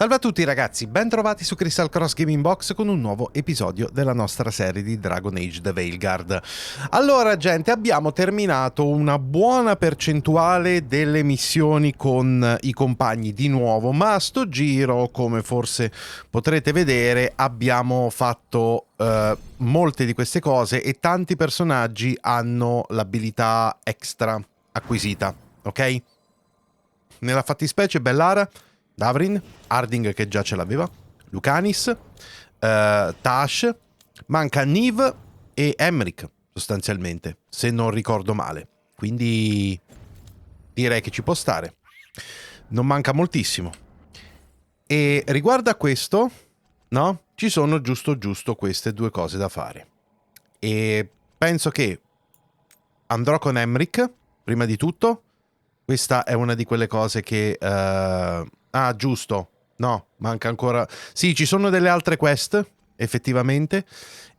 Salve a tutti ragazzi, ben trovati su Kristal Cross Gaming Box con un nuovo episodio della nostra serie di Dragon Age The VEILGUARD. Allora gente, abbiamo terminato una buona percentuale delle missioni con i compagni di nuovo, ma a sto giro, come forse potrete vedere, abbiamo fatto molte di queste cose e tanti personaggi hanno l'abilità extra acquisita, ok? Nella fattispecie Bellara, Davrin, Harding che già ce l'aveva, Lucanis, Tash, manca Niv e Emric sostanzialmente, se non ricordo male. Quindi direi che ci può stare. Non manca moltissimo. E riguardo a questo, no? Ci sono giusto queste due cose da fare. E penso che andrò con Emric, prima di tutto. Questa è una di quelle cose che... Ah, giusto. No, manca ancora... Sì, ci sono delle altre quest, effettivamente,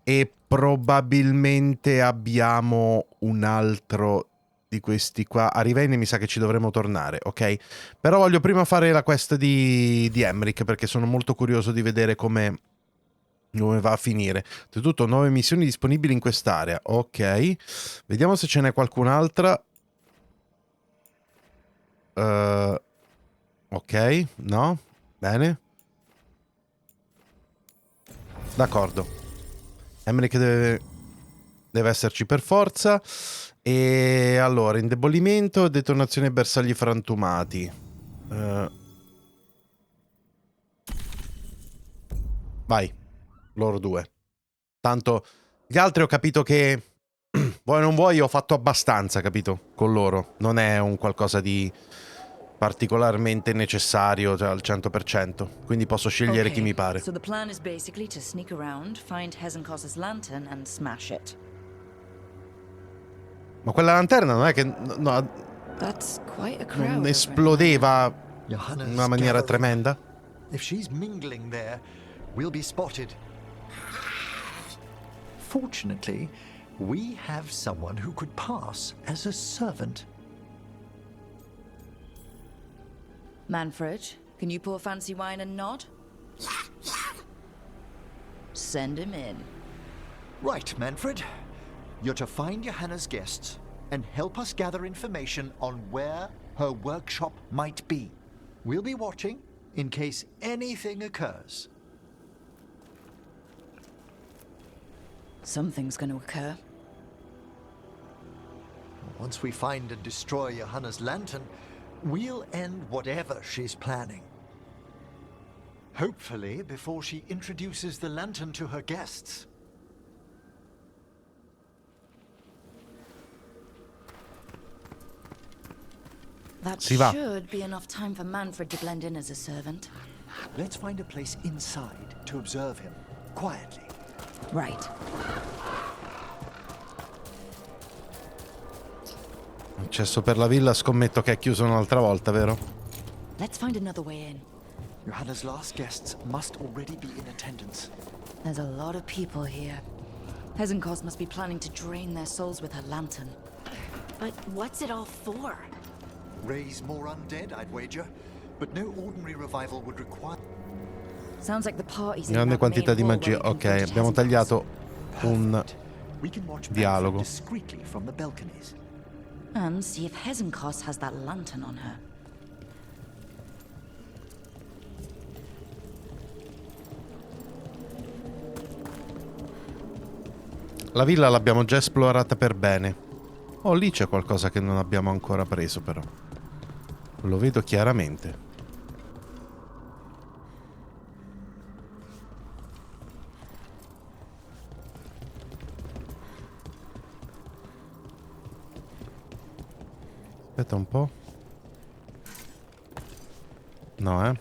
e probabilmente abbiamo un altro di questi qua. A Rivenne mi sa che ci dovremo tornare, ok? Però voglio prima fare la quest di Emric, perché sono molto curioso di vedere come va a finire. Oltretutto, 9 missioni disponibili in quest'area. Ok. Vediamo se ce n'è qualcun'altra. Ok, no? Bene. D'accordo. Emric deve esserci per forza. E allora, indebolimento, detonazione bersagli frantumati. Vai, loro due. Tanto gli altri ho capito che vuoi o non vuoi ho fatto abbastanza, capito? Con loro. Non è un qualcosa di particolarmente necessario, cioè al 100%, quindi posso scegliere chi mi pare. So the plan is basically to sneak around, find Hezenkos's lantern and smash it. Ma quella lanterna non è che no, That's quite a crowd non esplodeva in una maniera tremenda? If she's mingling there, we'll be spotted. Fortunately, we have someone who could pass as a servant. Manfred, can you pour fancy wine and nod? Send him in. Right, Manfred. You're to find Johanna's guests and help us gather information on where her workshop might be. We'll be watching in case anything occurs. Something's going to occur. Once we find and destroy Johanna's lantern, we'll end whatever she's planning. Hopefully, before she introduces the lantern to her guests. That should be enough time for Manfred to blend in as a servant. Let's find a place inside to observe him, quietly. Right. Accesso per la villa, scommetto che è chiuso un'altra volta, vero? Let's find another way in. Johanna's last guests must already be in attendance. There's a lot of people here. Hezenkos must be planning to drain their souls with her lantern. But what's it all for? Raise more undead, I'd wager. But no ordinary revival would require... Sounds like the party's in Grande that quantità main di hall magia. where you Ok, can reach abbiamo Hezenkos. tagliato un We can watch dialogo. Manfred discreetly from the balconies. And see if Hezenkos has that lantern on her. La villa l'abbiamo già esplorata per bene. Oh, lì c'è qualcosa che non abbiamo ancora preso, però. Lo vedo chiaramente. Aspetta un po'. No, eh.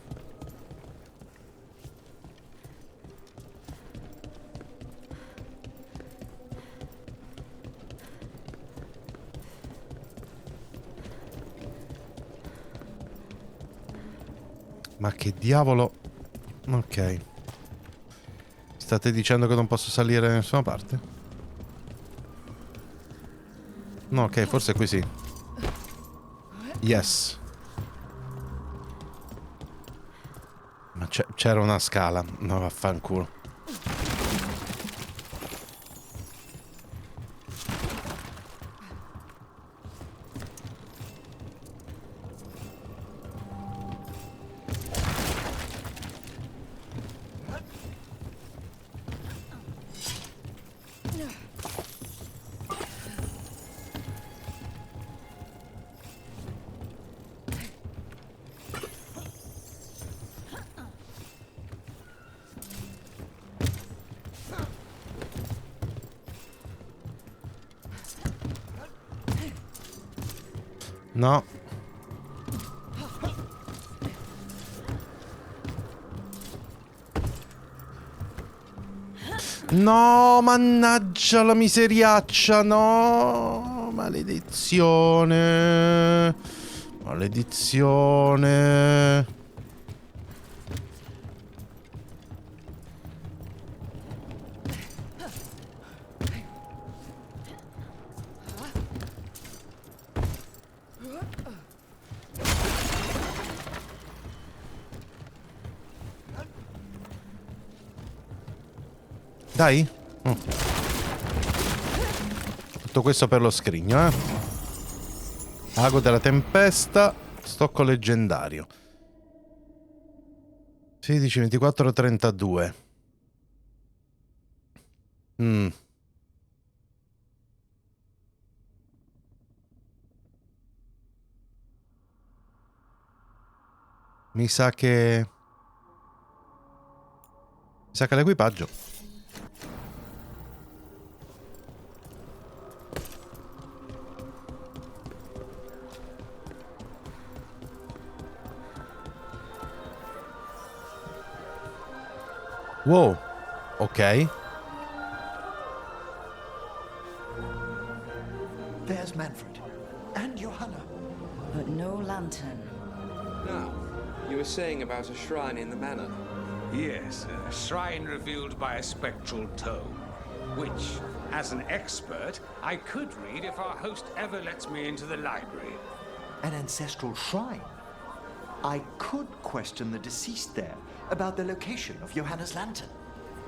Ma che diavolo... Ok. State dicendo che non posso salire da nessuna parte? No, ok, forse qui sì. Yes. Ma c'era una scala. No, vaffanculo. No. No, mannaggia la miseriaccia, no. Maledizione. Maledizione. Dai. Tutto questo per lo scrigno, eh. Ago della tempesta. Stocco leggendario. 16, 24, 32. Mi sa che l'equipaggio. Wow, ok. There's Manfred. And Johanna. But no lantern. Now, you were saying about a shrine in the manor. Yes, a shrine revealed by a spectral tome, which, as an expert, I could read if our host ever lets me into the library. An ancestral shrine. I could question the deceased there about the location of Johanna's lantern.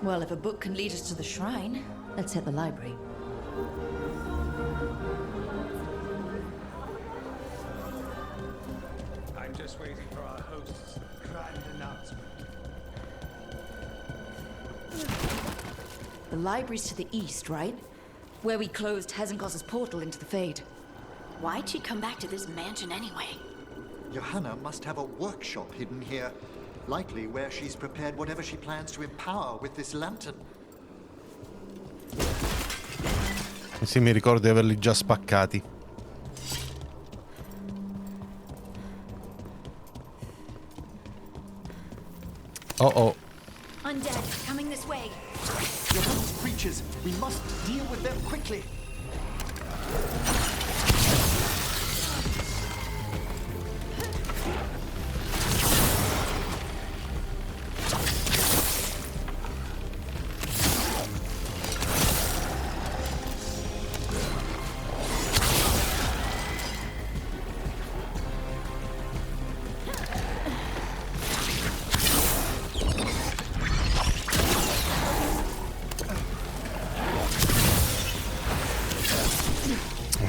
Well, if a book can lead us to the shrine, let's hit the library. I'm just waiting for our host's grand announcement. The library's to the east, right? Where we closed Hezenkos's portal into the Fade. Why'd she come back to this mansion anyway? Johanna must have a workshop hidden here. Likely where she's prepared whatever she plans to empower with this lantern. Sì, mi ricordo di averli già spaccati. Oh oh. Undead, coming this way. Johanna's creatures. We must deal with them quickly.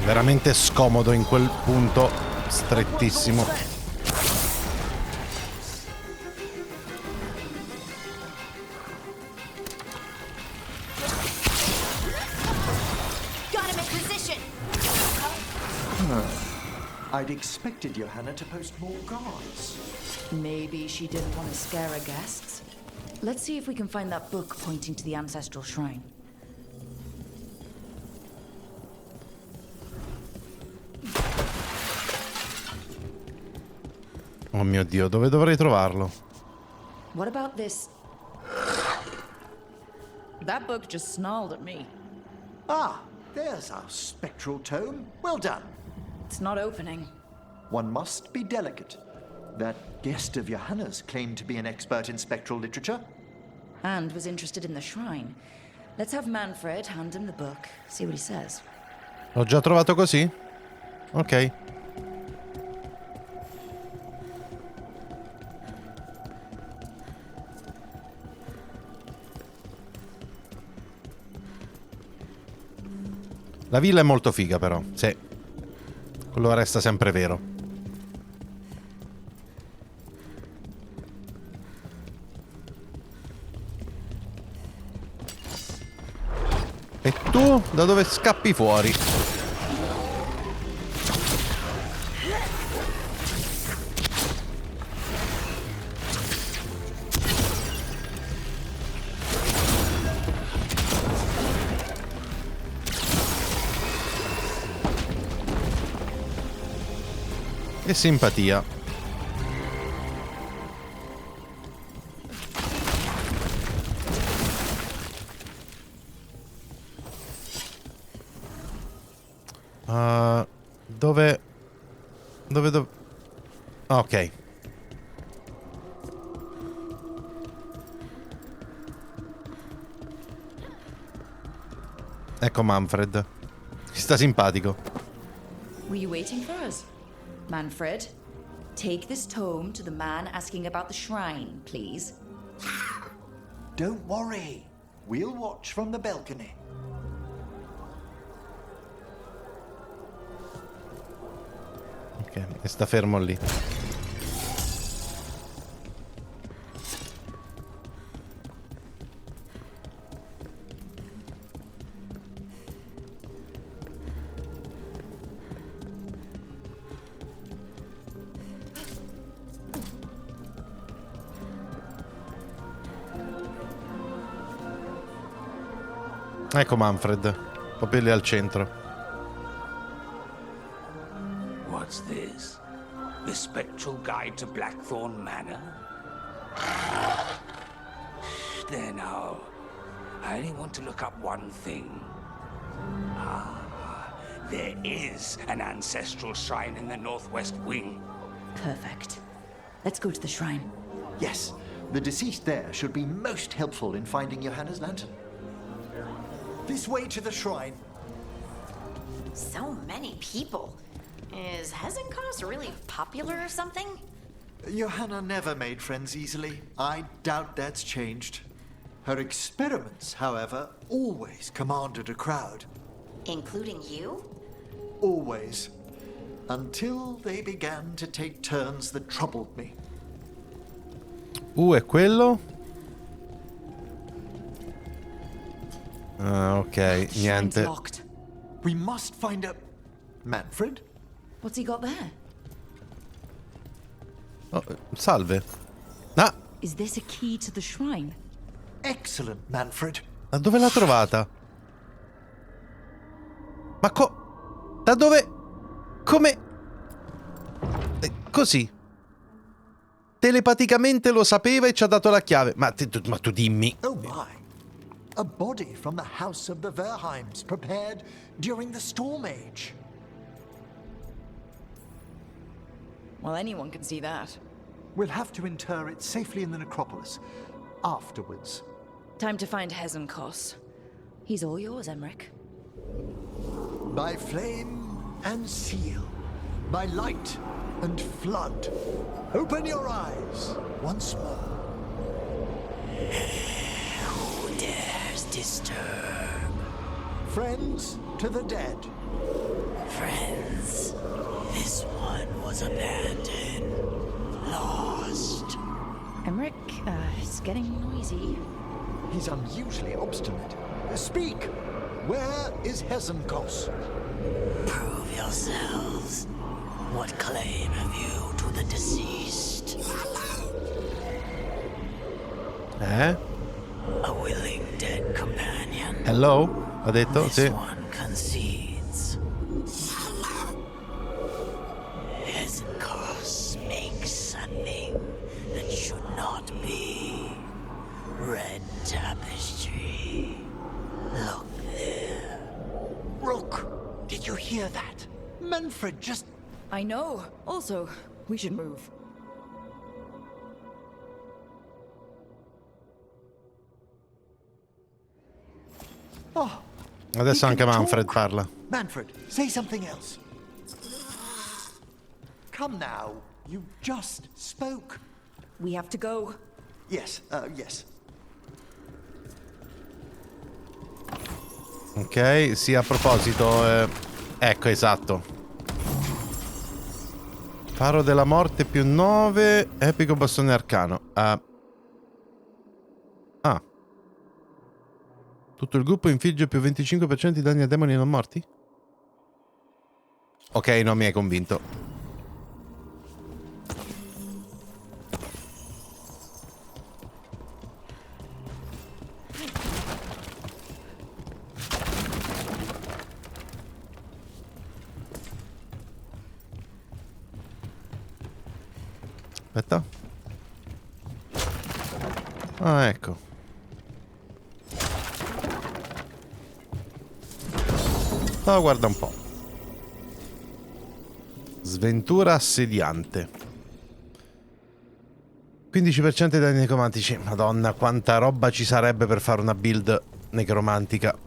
Veramente scomodo in quel punto strettissimo. I'd expected Johanna to post more guards. Maybe she didn't want to scare her guests. Let's see if we can find that book pointing to the ancestral shrine. Oh mio Dio, dove dovrei trovarlo? What about this? That book just snarled at me. Ah, there's our spectral tome. Well done. It's not opening. One must be delicate. That guest of Johanna's claimed to be an expert in spectral literature. And was interested in the shrine. Let's have Manfred hand him the book, see what he says. L'ho già trovato così? Ok. La villa è molto figa però, sì. Quello resta sempre vero. E tu da dove scappi fuori? Che simpatia. Dove? Ok. Ecco Manfred. Ci sta simpatico. Were you waiting for us? Manfred, take this tome to the man asking about the shrine, please. Don't worry. We'll watch from the balcony. Ok, e sta fermo lì. Ecco Manfred, proprio lì al centro. What's this? The spectral guide to Blackthorne Manor? There now. I only want to look up one thing. There is an ancestral shrine in the northwest wing. Perfect. Let's go to the shrine. Yes, the deceased there should be most helpful in finding Johanna's lantern. This way to the shrine. So many people. Is Hezenkos really popular or something? Johanna never made friends easily. I doubt that's changed. Her experiments, however, always commanded a crowd. Including you? Always. Until they began to take turns that troubled me. È quello? Ah, ok, Shrine's niente. locked. We must find a... Manfred? What's he got there? Oh, salve. Ah, Is this a key to the shrine? Excellent, Manfred. ma dove l'ha trovata? Ma da dove? Come? Così. Telepaticamente lo sapeva e ci ha dato la chiave. Ma tu dimmi. Oh my. A body from the house of the Verheims prepared during the Storm Age. Well, anyone can see that. We'll have to inter it safely in the necropolis. Afterwards. Time to find Hezenkos. He's all yours, Emmerich. By flame and seal. By light and flood. Open your eyes once more. Who dares disturb? Friends to the dead. Friends, this one was abandoned. Lost. Emmerich, it's getting noisy. He's unusually obstinate. Speak! Where is Hezenkos? Prove yourselves. What claim have you to the deceased? A willing dead companion. Hello? Ha detto? This Sì. one concedes. Hezenkos makes a thing that should not be. Red tapestry. Look there. Rook! Did you hear that? Manfred just... I know. Also, we should move. Oh, Adesso he anche can Manfred talk. parla. Manfred, say something else. Come now. You just spoke. We have to go. Yes, yes. Ok, sì, a proposito, ecco, esatto. Faro della morte più 9, epico bastone arcano. Ah. Tutto il gruppo infligge più 25% di danni a demoni non morti? Ok, non mi hai convinto. Aspetta. Ah, ecco. Oh, guarda un po'. Sventura assediante. 15% dei danni necromantici. Madonna, quanta roba ci sarebbe per fare una build necromantica.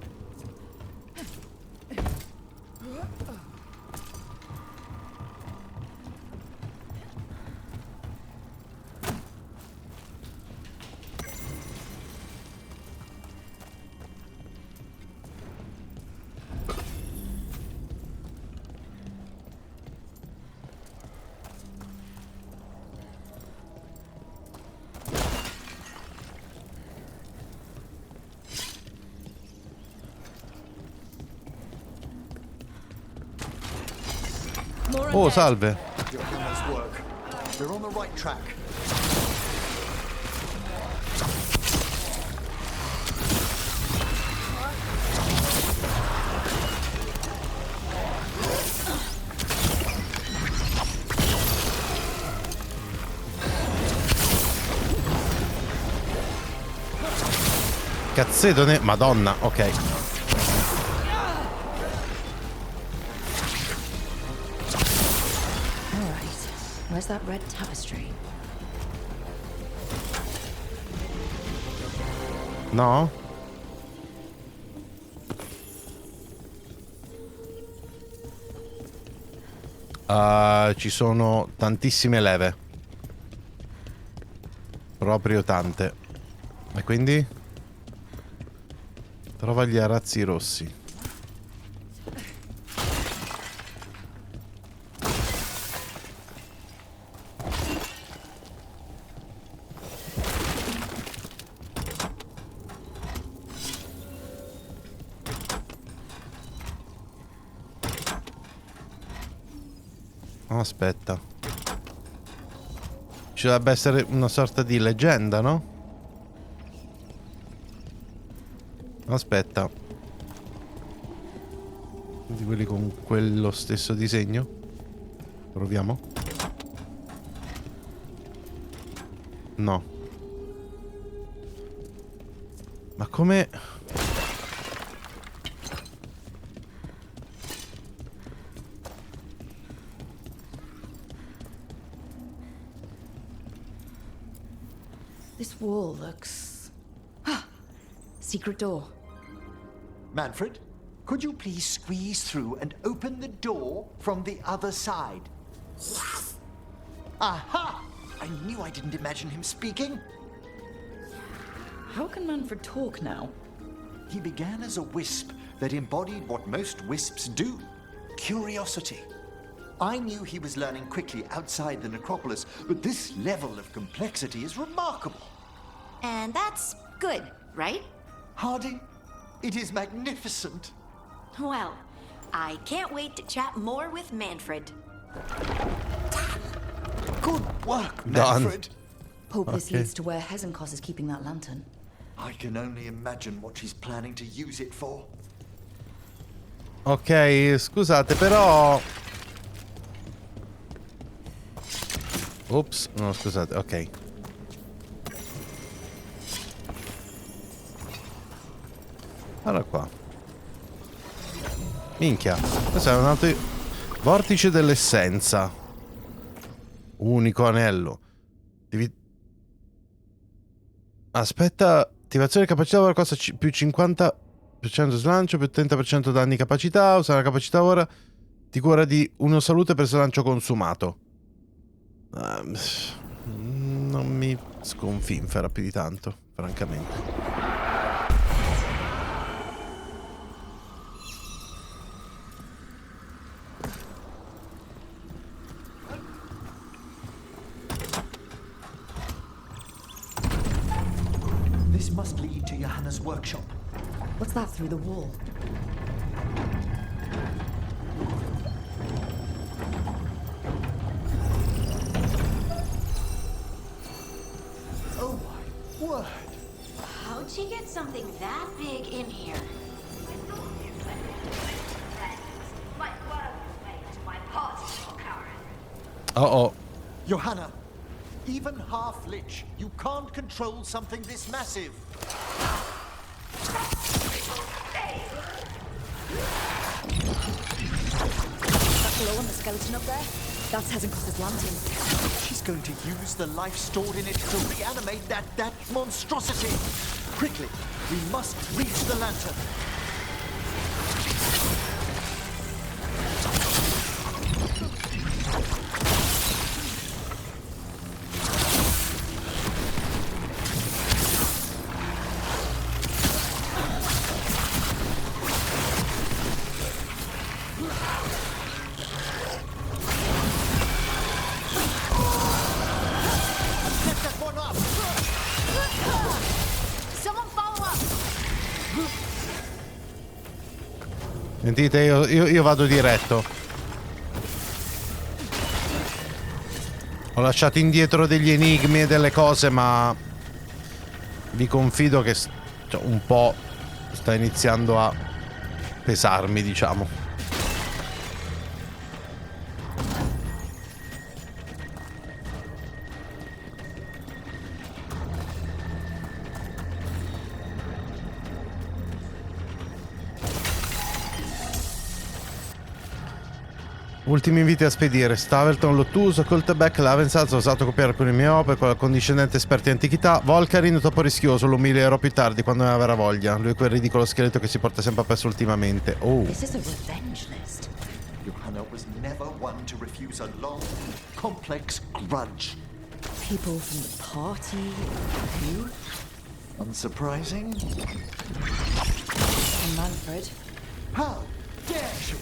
Oh, salve. Your hammers work. We're on the right track. Cazzetone, madonna, ok. Where's that red tapestry? No? Ci sono tantissime leve. Proprio tante. E quindi? Trova gli arazzi rossi. Aspetta. Ci dovrebbe essere una sorta di leggenda, no? Aspetta. Di quelli con quello stesso disegno. Proviamo. No. Ma come... This wall looks... Secret door. Manfred, could you please squeeze through and open the door from the other side? Yes. Aha! I knew I didn't imagine him speaking. How can Manfred talk now? He began as a wisp that embodied what most wisps do, curiosity. I knew he was learning quickly outside the necropolis, but this level of complexity is remarkable. And that's good, right? Harding, it is magnificent. Well, I can't wait to chat more with Manfred. Good work, Done. Manfred. Hope this Okay. leads to where Hezenkos is keeping that lantern. I can only imagine what she's planning to use it for. Ok, scusate, però... Ops, no, scusate, ok. Guarda qua. Minchia, questo è un altro... Vortice dell'essenza. Unico anello. Devi... Aspetta, attivazione capacità ora costa più 50% slancio, più 30% danni capacità. Usa la capacità ora. Ti cura di uno salute per slancio consumato. Non mi sconfinfera più di tanto, francamente. must lead to Johanna's workshop. What's that through the wall? Oh my word! How'd she get something that big in here? Uh-oh. Johanna, even half-lich, you can't control something this massive. That glow on the skeleton up there? That's Hezekiah's lantern. She's going to use the life stored in it to reanimate that monstrosity. Quickly, we must reach the lantern. Sentite, io vado diretto. Ho lasciato indietro degli enigmi e delle cose, ma vi confido che cioè, un po' sta iniziando a pesarmi, diciamo. Ultimi inviti a spedire. Stavelton, Lotus, Occultback, Lavensaz, osato copiare con il mio opere, con la condiscendente esperti antichità, Volcarin, topo rischioso, lo umilierò più tardi quando ne avrà voglia. Lui è quel ridicolo scheletro che si porta sempre appresso ultimamente. Oh. This is a revenge list. Johanna was never one to refuse a long, complex grudge. People from the party. You? Unsurprising? And Manfred. How dare she?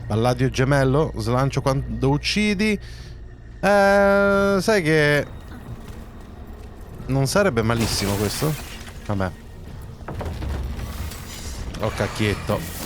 Palladio gemello, slancio quando uccidi. Sai che non sarebbe malissimo questo? Vabbè. Oh cacchietto.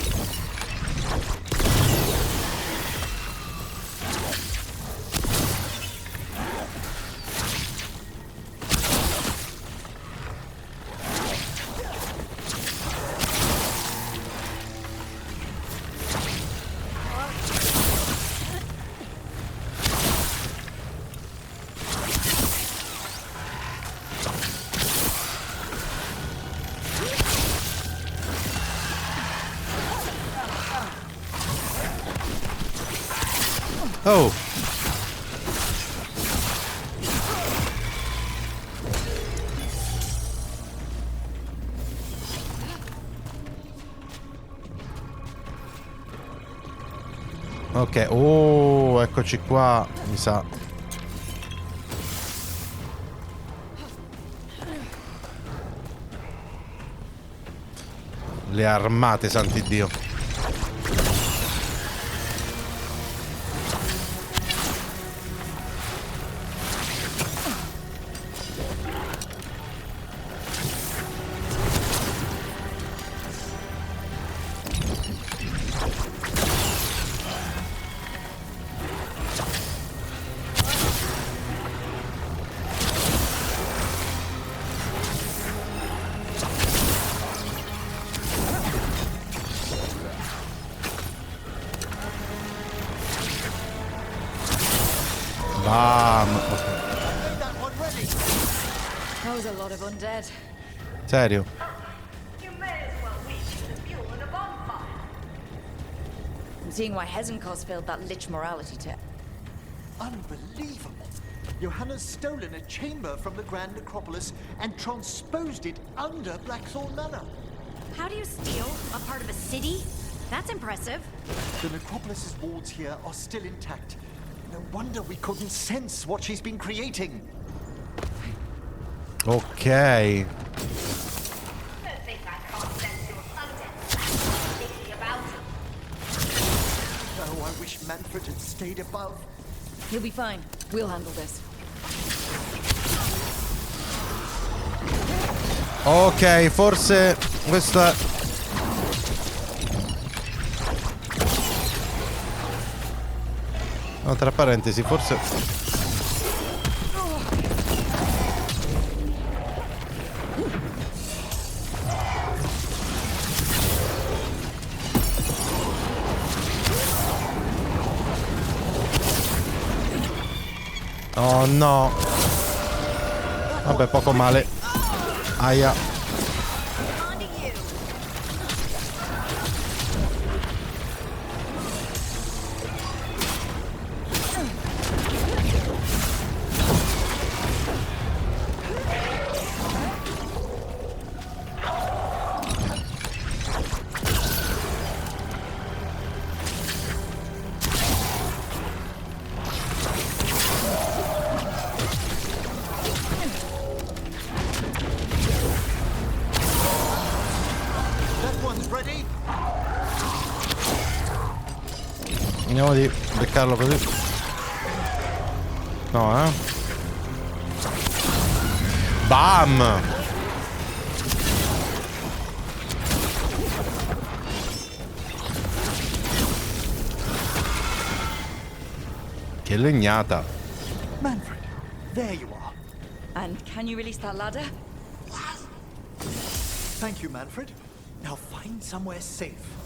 Oh. Ok, oh, eccoci qua, mi sa. Le armate, santi Dio. That was a lot of undead. Serio? I'm seeing why Hezekiah failed that lich morality test. Unbelievable. Johanna's stolen a chamber from the Grand Necropolis and transposed it under Blackthorne Manor. How do you steal a part of a city? That's impressive. The Necropolis's walls here are still intact. No wonder we couldn't sense what she's been creating. Ok. Oh, I wish Manfred had stayed above. He'll be fine. We'll handle this. Ok, forse questa... No, tra parentesi, forse... Oh no. Vabbè, poco male. Aia. Vediamo di beccarlo così. No, eh? Bam! Che legnata. Manfred, there you are. And can you release that ladder? Thank you, Manfred. Now find somewhere safe.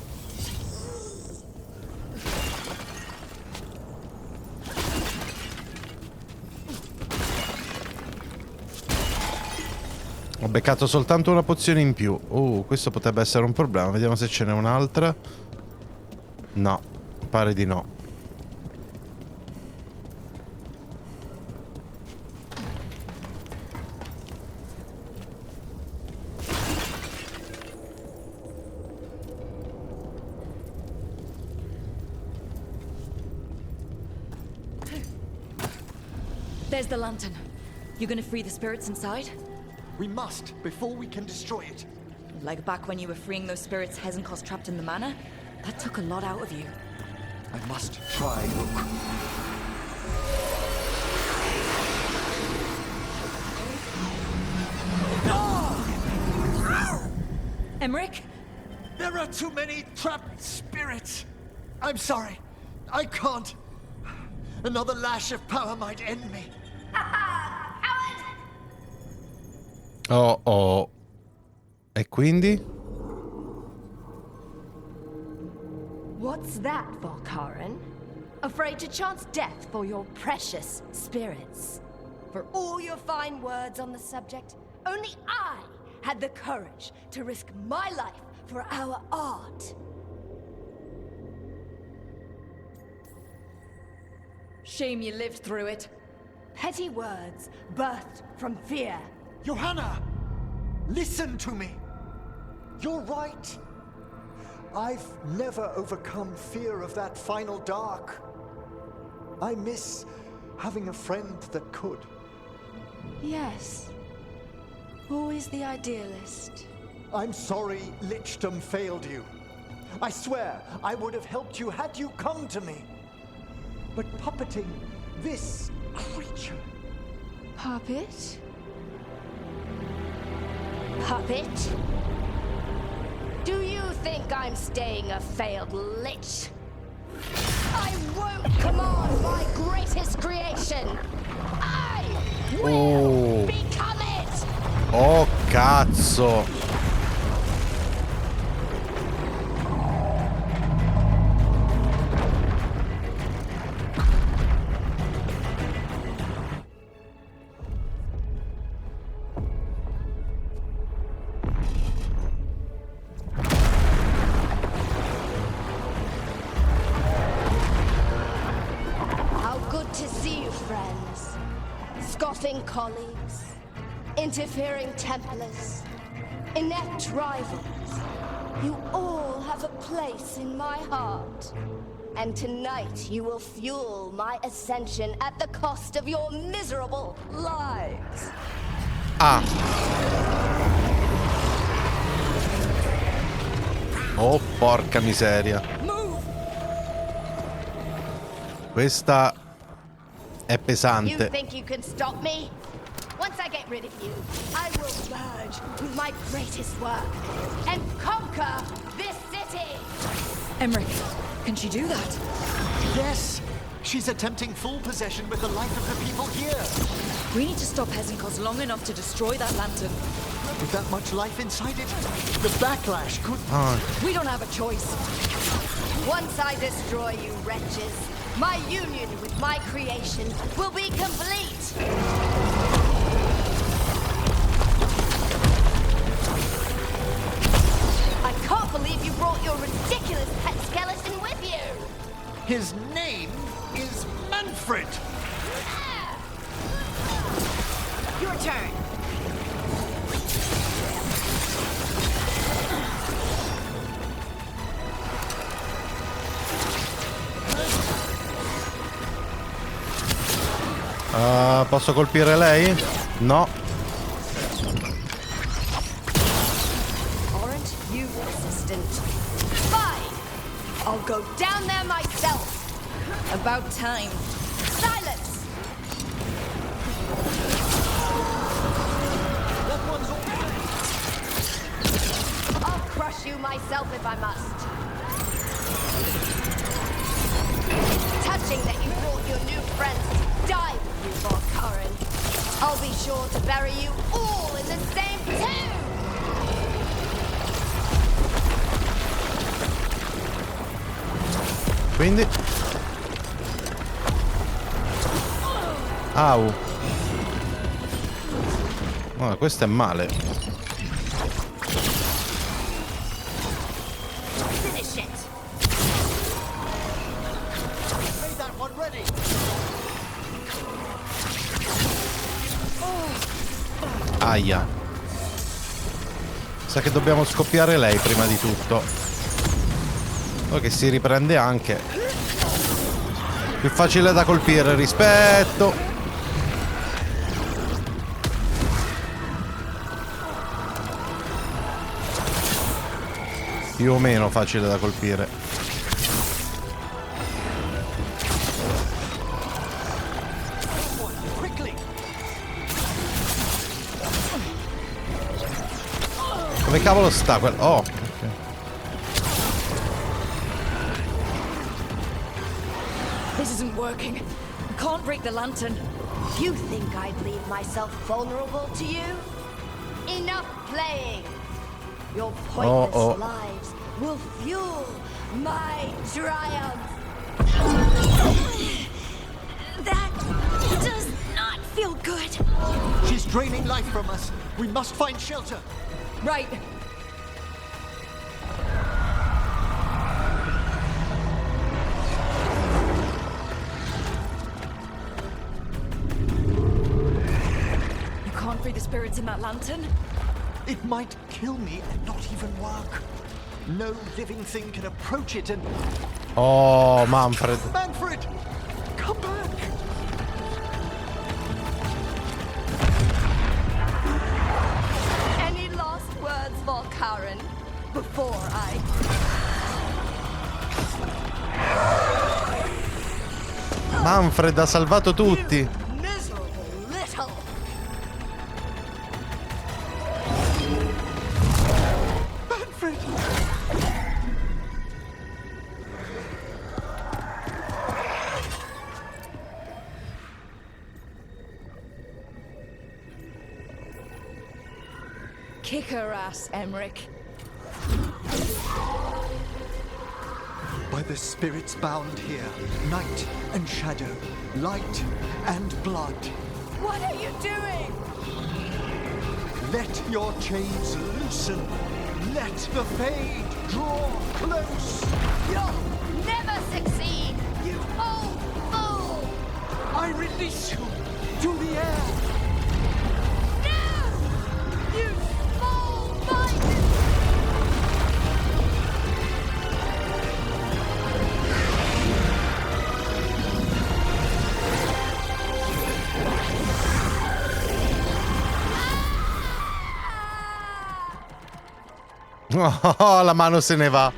Ho beccato soltanto una pozione in più. Questo potrebbe essere un problema. Vediamo se ce n'è un'altra. No, pare di no. There's the lantern. You gonna free the spirits inside? We must, before we can destroy it. Like back when you were freeing those spirits Hezenkos trapped in the manor? That took a lot out of you. I must try, Rook. Emmerich? There are too many trapped spirits. I'm sorry. I can't. Another lash of power might end me. Oh oh. E quindi? What's that, Volkaren? Afraid to chance death for your precious spirits? For all your fine words on the subject, only I had the courage to risk my life for our art. Shame you lived through it. Petty words birthed from fear. Johanna! Listen to me! You're right. I've never overcome fear of that final dark. I miss having a friend that could. Yes. Always the idealist. I'm sorry Lichdom failed you. I swear I would have helped you had you come to me. But puppeting this creature... Puppet? Puppet? Do you think I'm staying a failed lich? I won't command my greatest creation! I will become it! Oh cazzo! How good to see bluffing colleagues, interfering Templars, inept rivals. You all have a place in my heart. And tonight you will fuel my ascension at the cost of your miserable lives. Ah. Oh, porca miseria. Questa è pesante. You think you can stop me? Once I get rid of you, I will merge with my greatest work and conquer this city! Emmerich, can she do that? Yes! She's attempting full possession with the life of the people here. We need to stop Hesenkos long enough to destroy that lantern. With that much life inside it, the backlash could... We don't have a choice. Once I destroy you wretches, my union with my creation will be complete! I can't believe you brought your ridiculous pet skeleton with you! His name is Manfred! Your turn. Posso colpire lei? No. Aren't you resistant? Fine! I'll go down there myself! About time. Silence! I'll crush you myself if I must. Touching that you brought your new friends to die with you, Volkaren. I'll be sure to bury you all in the same tomb! Quindi au. Oh, questo è male. Finish it. Made that one ready! Aia. Sa che dobbiamo scoppiare lei prima di tutto. Poi che si riprende anche. Più facile da colpire rispetto. Più o meno facile da colpire. Dove cavolo sta quel... Oh, ok. This isn't working. We can't break the lantern. You think I'd leave myself vulnerable to you? Enough playing! Your pointless lives will fuel my triumph! That does not feel good. She's draining life from us. We must find shelter. Right. You can't free the spirits in that lantern? It might kill me and not even work. No living thing can approach it and... Oh, Manfred. Manfred! Come back! Any last words, Volkaren? Before I... Manfred ha salvato tutti. Miserable little... Manfred! Kick her ass, Emmerich. By the spirits bound here, night and shadow, light and blood. What are you doing? Let your chains loosen. Let the fade draw close. You'll never succeed, you old fool! I release you to the air. Oh, la mano se ne va.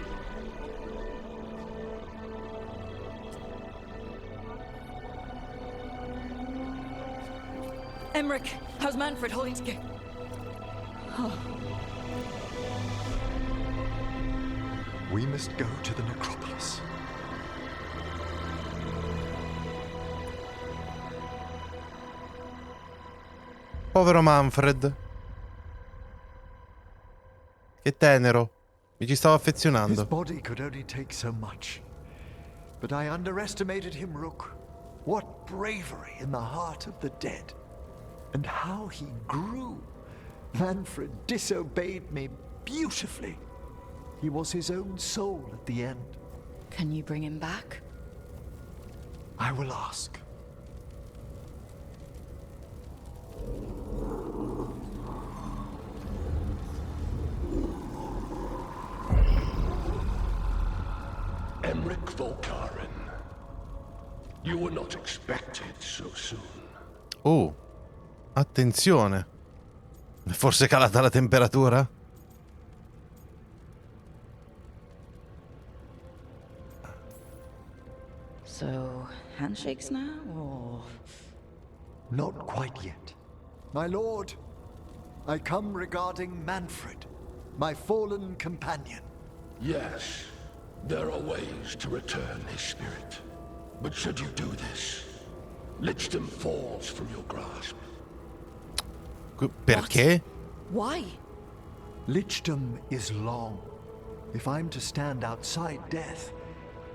Emmerich, how's Manfred holding together? We must go to the necropolis. Povero Manfred. Che tenero. Mi ci stavo His affezionando. body could only take so much. But I underestimated him, Rook. What bravery in the heart of the dead. And how he grew. Manfred disobeyed me beautifully. He was his own soul at the end. Can you bring him back? I will ask. Emmerich Volkaren. You were not expected so soon. Oh, attenzione. Forse è calata la temperatura? So, handshakes now, or...? Not quite yet. My lord, I come regarding Manfred, my fallen companion. Yes, there are ways to return his spirit. But should you do this, Lichdom falls from your grasp. Perché? Why? Lichdom is long. If I'm to stand outside death,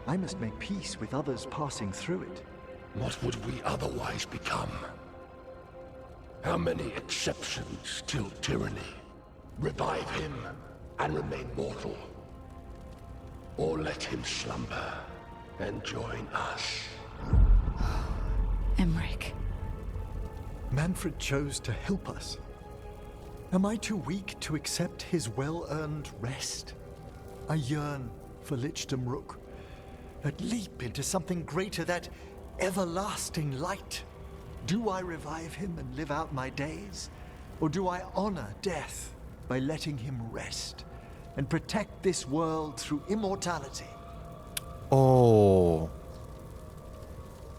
I must make peace with others passing through it. What would we otherwise become? How many exceptions till tyranny? Revive him and remain mortal. Or let him slumber and join us. Emmerich. Manfred chose to help us. Am I too weak to accept his well-earned rest? I yearn for Lichdom Rook, that leap into something greater, that everlasting light. Do I revive him and live out my days? Or do I honor death by letting him rest and protect this world through immortality? Oh.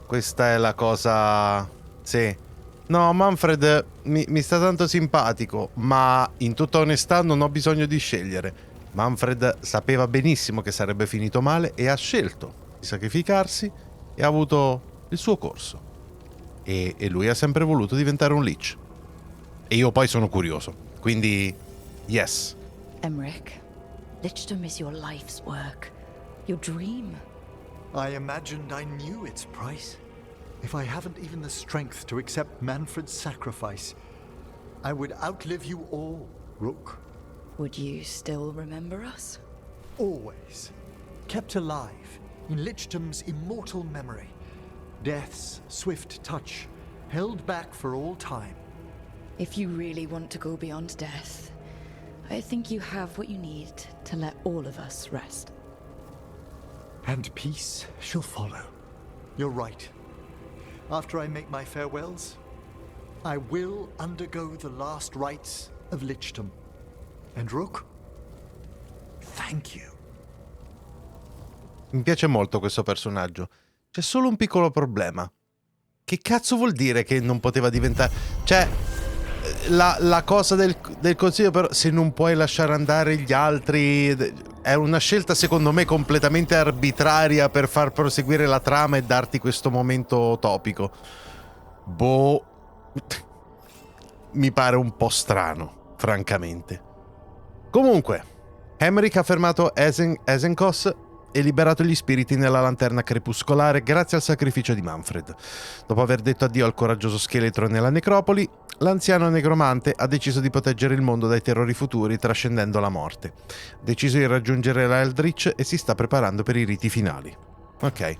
Questa è la cosa... Sì. No, Manfred mi sta tanto simpatico, ma in tutta onestà non ho bisogno di scegliere. Manfred sapeva benissimo che sarebbe finito male e ha scelto di sacrificarsi e ha avuto il suo corso. E lui ha sempre voluto diventare un Lich. E io poi sono curioso. Quindi, yes. Emmerich, Lichdom is your life's work. Your dream. I imagined I knew its price. If I haven't even the strength to accept Manfred's sacrifice, I would outlive you all, Rook. Would you still remember us? Always. Kept alive in Lichdom's immortal memory. Death's swift touch, held back for all time. If you really want to go beyond death, I think you have what you need to let all of us rest. And peace shall follow. You're right. After I make my farewells, I will undergo the last rites of Lichdom. And Rook, thank you. Mi piace molto questo personaggio. C'è solo un piccolo problema. Che cazzo vuol dire che non poteva diventare... Cioè, la cosa del consiglio, però, se non puoi lasciare andare gli altri... È una scelta, secondo me, completamente arbitraria per far proseguire la trama e darti questo momento topico. Boh... Mi pare un po' strano, francamente. Comunque, Emmerich ha fermato Esenkos e liberato gli spiriti nella lanterna crepuscolare grazie al sacrificio di Manfred. Dopo aver detto addio al coraggioso scheletro nella necropoli, l'anziano negromante ha deciso di proteggere il mondo dai terrori futuri trascendendo la morte. Ha deciso di raggiungere la Eldritch e si sta preparando per i riti finali. Ok.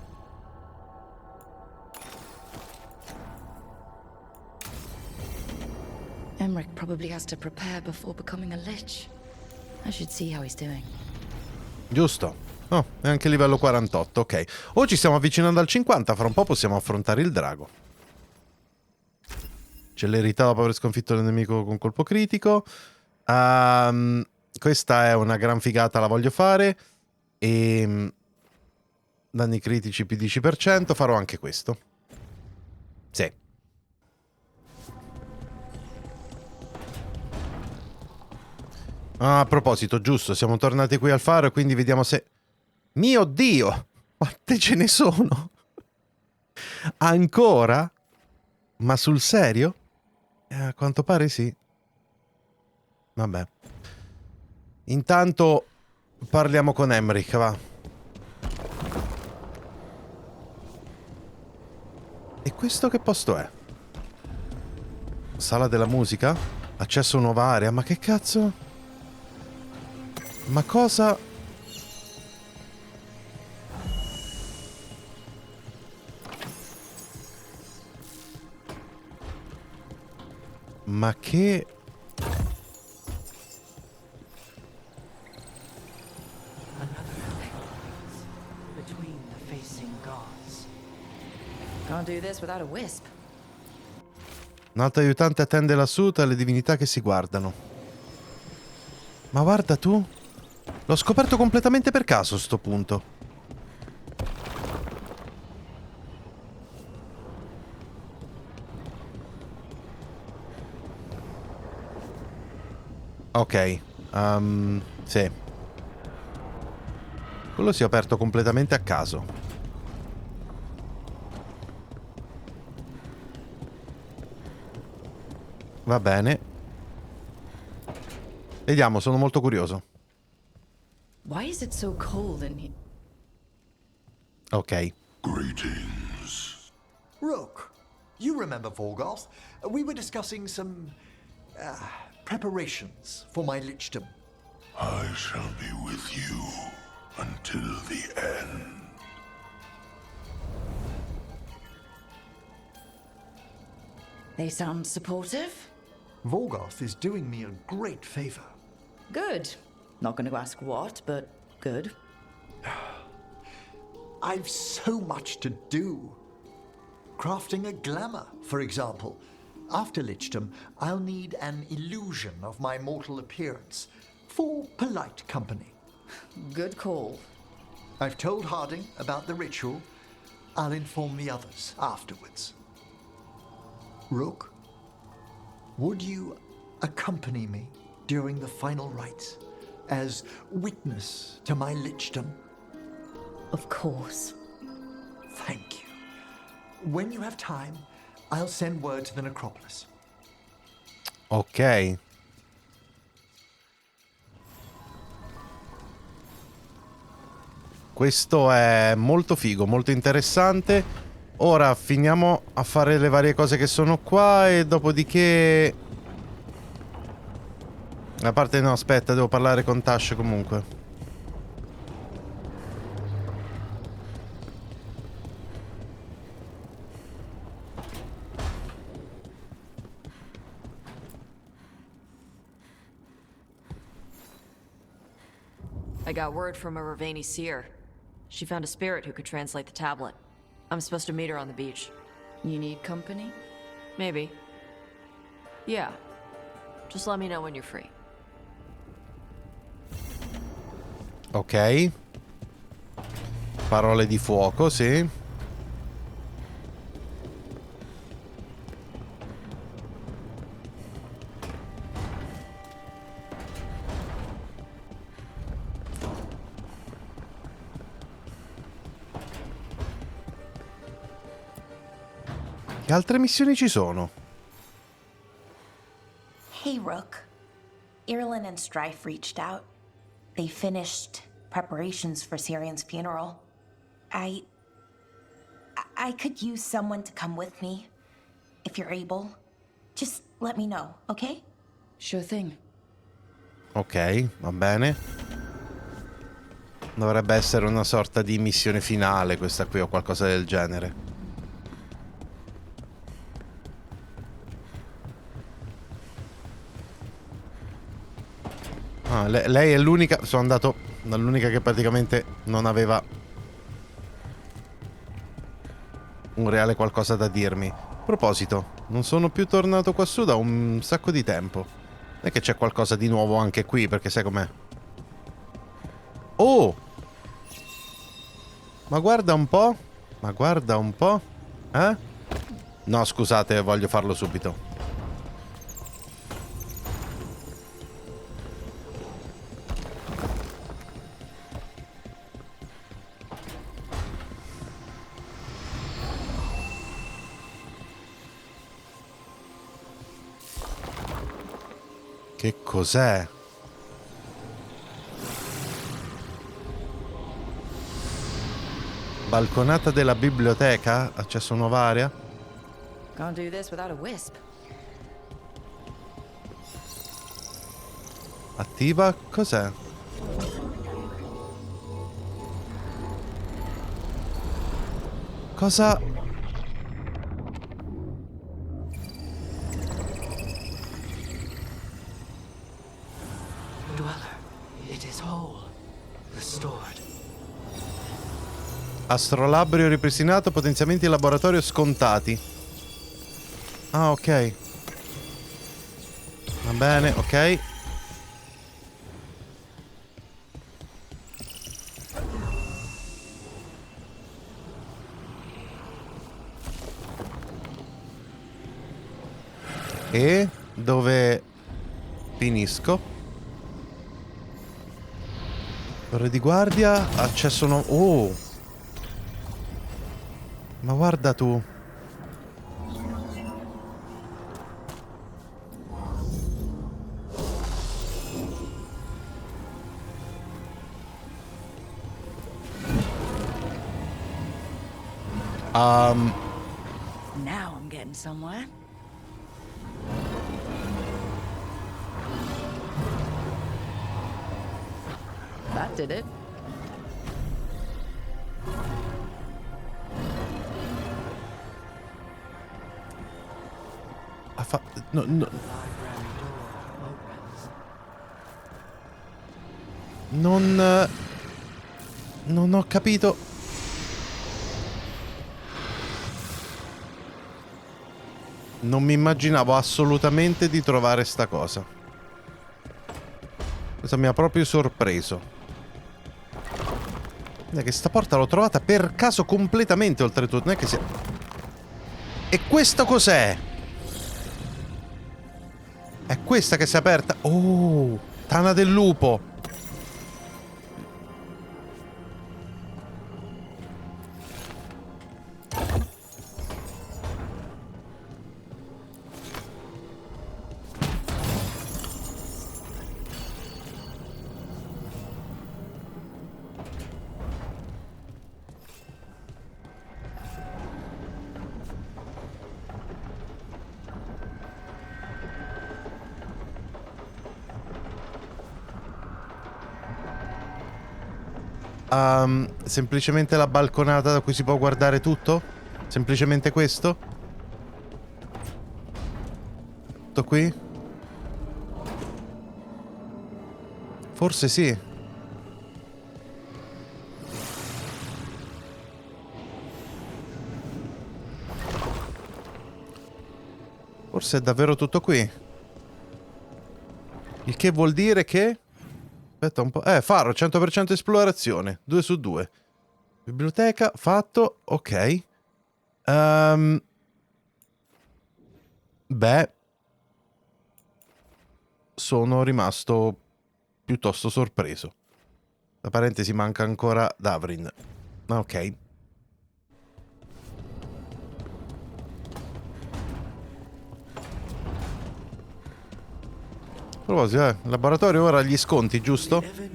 Emmerich probably has to prepare before becoming a Lich. I should see how he's doing. Giusto. Oh, è anche livello 48, ok. O ci stiamo avvicinando al 50, fra un po' possiamo affrontare il drago. Celerità dopo aver sconfitto il nemico con colpo critico. Cosa questa è una gran figata, la voglio fare. E danni critici più 10%, farò anche questo. Sì. Ah, a proposito, giusto, siamo tornati qui al faro e quindi vediamo se... Mio Dio! Quante ce ne sono? Ancora? Ma sul serio? A quanto pare sì. Vabbè. Intanto parliamo con Emmerich, va. E questo che posto è? Sala della musica? Accesso a nuova area? Ma che cazzo? Ma cosa? Ma che... Between the facing gods. Can't do this without a wisp. Un altro aiutante attende lassù tra le divinità che si guardano. Ma guarda tu. L'ho scoperto completamente per caso, sto punto. Ok. Sì. Quello si è aperto completamente a caso. Va bene. Vediamo, sono molto curioso. Why is it so cold in here? Ok. Greetings. Rook, you remember Vorgoth? We were discussing some preparations for my lichdom. I shall be with you until the end. They sound supportive. Vorgoth is doing me a great favor. Good. Not going to ask what, but good. I've so much to do. Crafting a glamour, for example. After lichdom, I'll need an illusion of my mortal appearance for polite company. Good call. I've told Harding about the ritual. I'll inform the others afterwards. Rook, would you accompany me during the final rites as witness to my lichdom? Of course. Thank you. When you have time, I'll send word to the necropolis. Ok. Questo è molto figo, molto interessante. Ora finiamo a fare le varie cose che sono qua e dopodiché... A parte no, aspetta, devo parlare con Tash comunque. I got word from a Ravani seer. She found a spirit who could translate the tablet. I'm supposed to meet her on the beach. You need company? Maybe. Yeah. Just let me know when you're free. Ok. Parole di fuoco, sì. Che altre missioni ci sono? Hey, Rook. Irlin and Strife reached out. They finished preparations for Syrian's funeral. I could use someone to come with me, if you're able. Just let me know, okay? Sure thing. Ok, va bene. Dovrebbe essere una sorta di missione finale questa qui o qualcosa del genere. Ah, lei è l'unica... Sono andato dall'unica che praticamente non aveva un reale qualcosa da dirmi. A proposito, non sono più tornato qua su da un sacco di tempo. è che c'è qualcosa di nuovo anche qui, perché sai com'è. Oh! Ma guarda un po'. Ma guarda un po'. Eh? No, scusate, voglio farlo subito. Che cos'è? Balconata della biblioteca? Accesso nuova area? Can't do this without a wisp. Attiva? Cos'è? Cosa? Dweller, it is whole, restored. Astrolabrio ripristinato, potenziamenti in laboratorio scontati. Ah, ok. Va bene, ok. E dove finisco? Torre di guardia, accesso no... Oh! Ma guarda tu. Now I'm getting somewhere. That did it. No, no. Non ho capito. Non mi immaginavo assolutamente di trovare sta cosa. Questo mi ha proprio sorpreso. Non è che sta porta l'ho trovata per caso completamente, oltretutto. Non è che sia... E questo cos'è? È questa che si è aperta? Oh, tana del lupo. Semplicemente la balconata da cui si può guardare tutto? Semplicemente questo? Tutto qui? Forse sì. Forse è davvero tutto qui. Il che vuol dire che... Aspetta un po'. Faro, 100% esplorazione. 2 su 2. Biblioteca, fatto. Ok. Beh. Sono rimasto piuttosto sorpreso. Da parentesi manca ancora Davrin. Ok. A proposito, laboratorio ora gli sconti, giusto?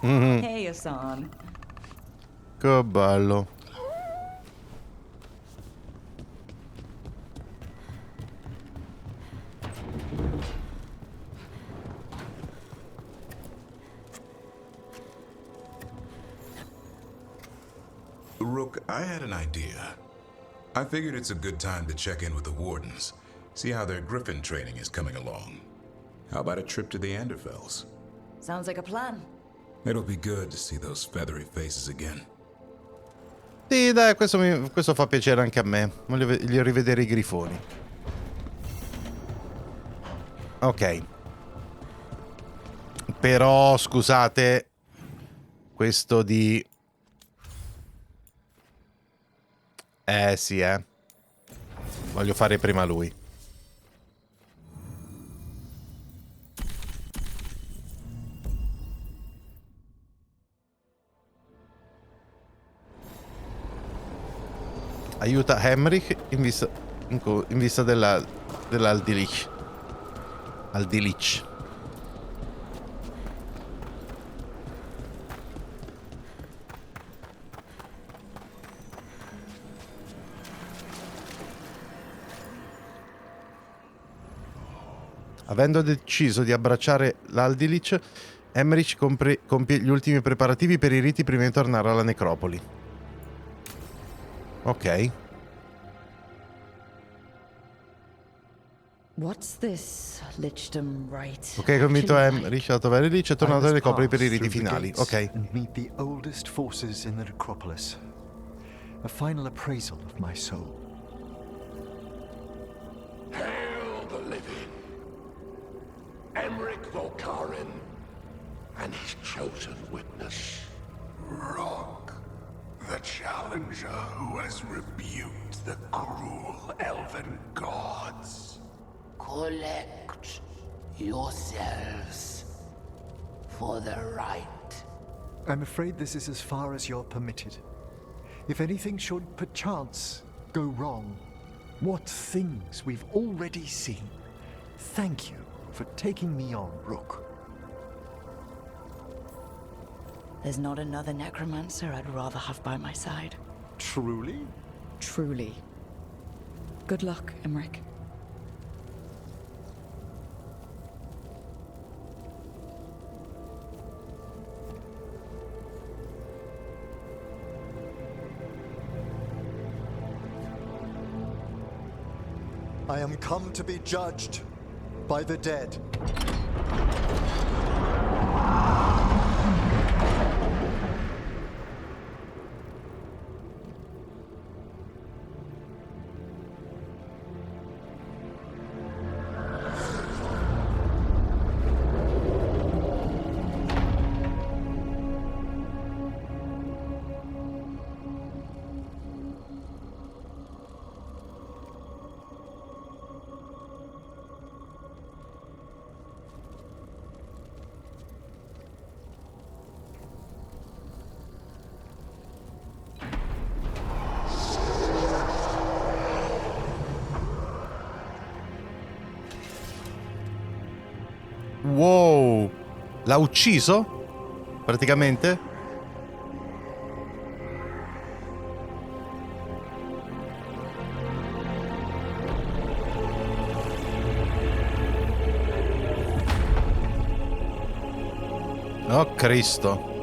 Hey, Hassan. Che bello. Look, I had an idea. I figured it's a good time to check in with the wardens, see how their griffin training is coming along. How about a trip to the Anderfells? Sounds like a plan. It'll be good to see those feathery faces again. Sì, dai, questo fa piacere anche a me. Voglio rivedere i grifoni. Ok. Però, scusate, questo di... sì, voglio fare prima lui. Aiuta Emmerich in vista dell'Aldilich. Aldilich. Avendo deciso di abbracciare l'Aldilich, Emmerich compie gli ultimi preparativi per i riti prima di tornare alla necropoli. Ok. What's this Lichdom right? Ok, convinto Emmerich a trovare Lich è tornato alle necropoli per i riti finali. Ok. And meet the oldest forces in the necropolis. A final appraisal of my soul. Hail the living! Emmerich Volkaren and his chosen witness. Rock, the challenger who has rebuked the cruel elven gods. Collect yourselves for the right. I'm afraid this is as far as you're permitted. If anything should perchance go wrong, what things we've already seen. Thank you for taking me on, Rook. There's not another necromancer I'd rather have by my side. Truly? Truly. Good luck, Emmerich. I am come to be judged by the dead. Wow, l'ha ucciso? Praticamente? Oh Cristo.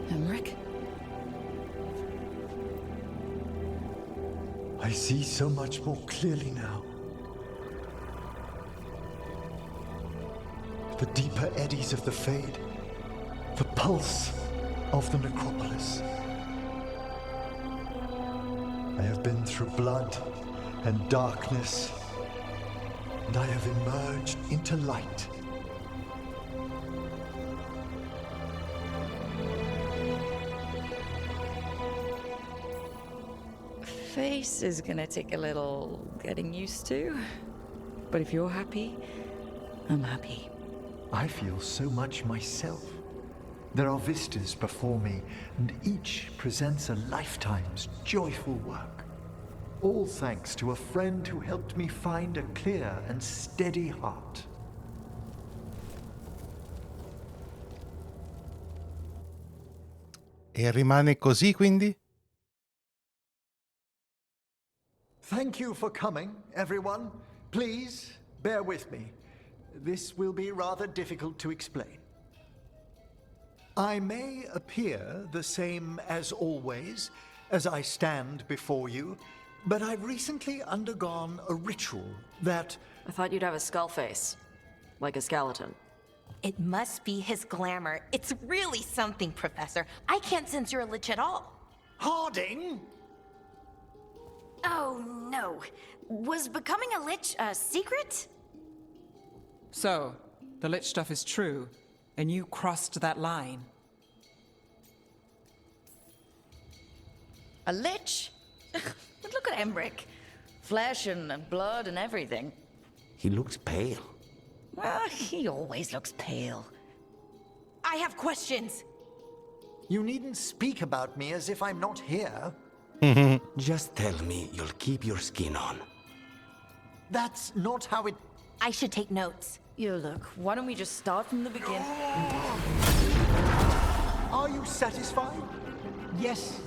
Emmerich? I see so much more clearly now. The deeper eddies of the Fade, the pulse of the necropolis. I have been through blood and darkness, and I have emerged into light. Face is gonna take a little getting used to. But if you're happy, I'm happy. I feel so much myself. There are vistas before me, and each presents a lifetime's joyful work. All thanks to a friend who helped me find a clear and steady heart. E rimane così, quindi? Thank you for coming, everyone. Please, bear with me. This will be rather difficult to explain. I may appear the same as always, as I stand before you, but I've recently undergone a ritual that... I thought you'd have a skull face. Like a skeleton. It must be his glamour. It's really something, Professor. I can't sense your lich at all. Harding? Oh, no. Was becoming a lich a secret? So, the lich stuff is true, and you crossed that line. A lich? But look at Emmerich. Flesh and blood and everything. He looks pale. Well, he always looks pale. I have questions. You needn't speak about me as if I'm not here. Just tell me you'll keep your skin on. That's not how it... I should take notes. You look, why don't we just start from the beginning? Are you satisfied? Yes,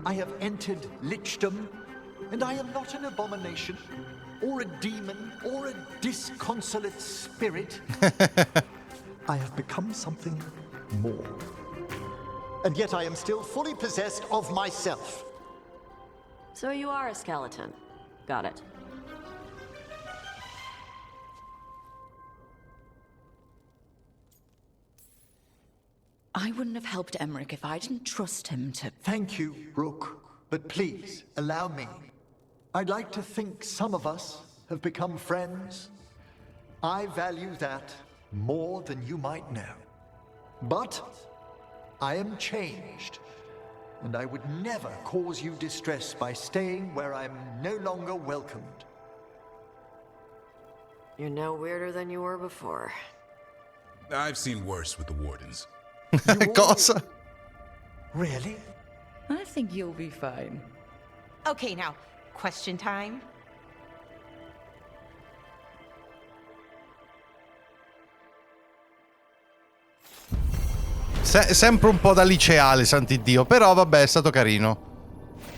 I have entered lichdom, and I am not an abomination, or a demon, or a disconsolate spirit. I have become something more. And yet I am still fully possessed of myself. So you are a skeleton. Got it. I wouldn't have helped Emmerich if I didn't trust him to... Thank you, Rook. But please, allow me. I'd like to think some of us have become friends. I value that more than you might know. But I am changed, and I would never cause you distress by staying where I'm no longer welcomed. You're no weirder than you were before. I've seen worse with the wardens. Cosa? Really? I think you'll be fine. Okay, now, question time. Sempre un po' da liceale, sant'Iddio, però vabbè, è stato carino.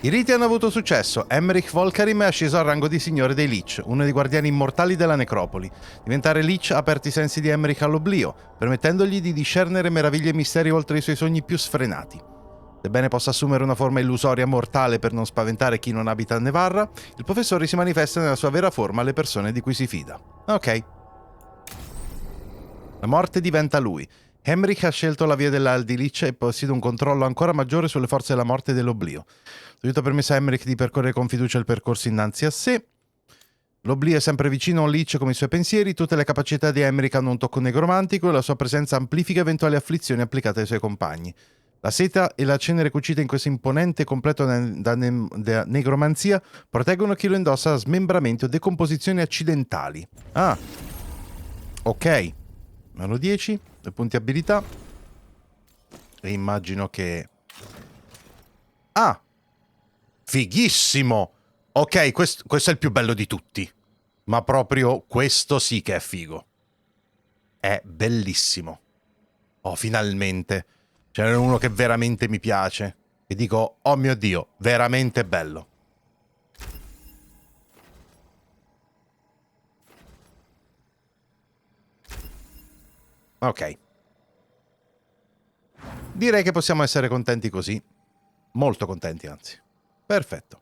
I riti hanno avuto successo. Emmerich Volkarim è asceso al rango di Signore dei Lich, uno dei guardiani immortali della necropoli. Diventare Lich ha aperto i sensi di Emmerich all'oblio, permettendogli di discernere meraviglie e misteri oltre i suoi sogni più sfrenati. Sebbene possa assumere una forma illusoria mortale per non spaventare chi non abita a Nevarra, il professore si manifesta nella sua vera forma alle persone di cui si fida. Ok. La morte diventa lui. Emmerich ha scelto la via dell'Aldi Lich e possiede un controllo ancora maggiore sulle forze della morte e dell'oblio. L'aiuto ha permesso a Emmerich di percorrere con fiducia il percorso innanzi a sé. L'oblio è sempre vicino a un Lich come i suoi pensieri, tutte le capacità di Emmerich hanno un tocco negromantico e la sua presenza amplifica eventuali afflizioni applicate ai suoi compagni. La seta e la cenere cucita in questo imponente completo da negromanzia proteggono chi lo indossa da smembramenti o decomposizioni accidentali. Ah, ok. Meno 10, 2 punti abilità. E immagino che... Ah! Fighissimo! Ok, questo è il più bello di tutti. Ma proprio questo sì che è figo. È bellissimo. Oh, finalmente. C'è uno che veramente mi piace. E dico, oh mio Dio, veramente bello. Ok. Direi che possiamo essere contenti così. Molto contenti, anzi. Perfetto.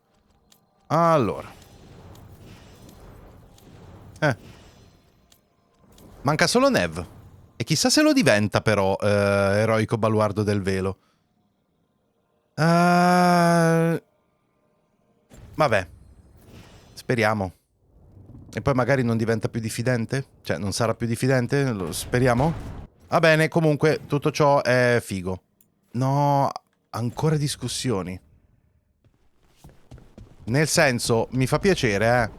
Allora. Manca solo Nev. E chissà se lo diventa, però, eroico baluardo del velo. Vabbè. Speriamo. E poi magari non diventa più diffidente? Cioè, non sarà più diffidente? Lo speriamo? Va bene, comunque, tutto ciò è figo. No, ancora discussioni. Nel senso, mi fa piacere,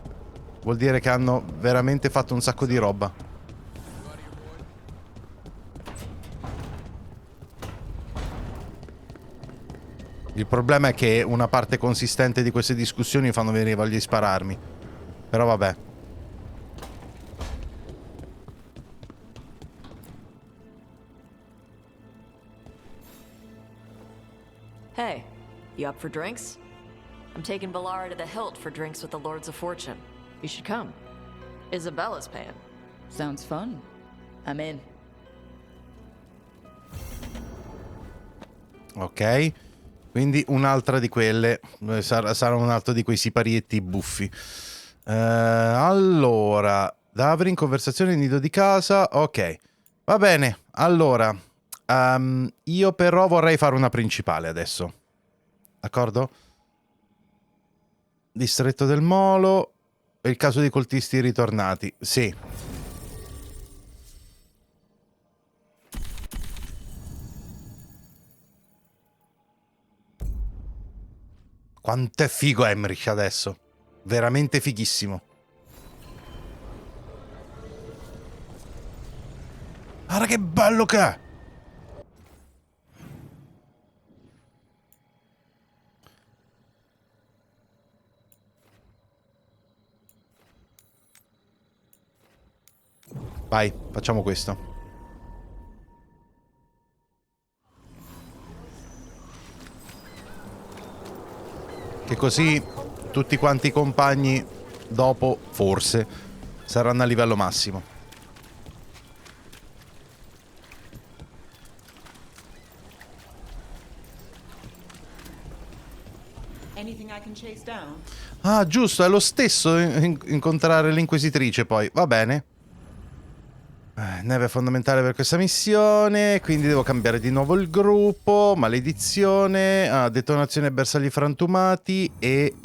Vuol dire che hanno veramente fatto un sacco di roba. Il problema è che una parte consistente di queste discussioni fanno venire voglia di spararmi. Però vabbè. Hey, you up for drinks? I'm taking Bellara to the Hilt for drinks with the Lords of Fortune. You should come. Isabella's paying. Sounds fun. I'm in. Ok. Quindi un'altra di quelle. Sarà un altro di quei siparietti buffi. Allora, Davri in conversazione nido di casa. Ok. Va bene. Allora, io però vorrei fare una principale adesso. D'accordo? Distretto del Molo. E il caso dei coltisti ritornati. Sì. Quanto è figo Emmerich adesso. Veramente fighissimo. Guarda che bello che è. Vai, facciamo questo. Che così tutti quanti i compagni dopo, forse, saranno a livello massimo. Ah, giusto, è lo stesso incontrare l'inquisitrice poi. Va bene. Neve è fondamentale per questa missione, quindi devo cambiare di nuovo il gruppo. Maledizione, detonazione bersagli frantumati e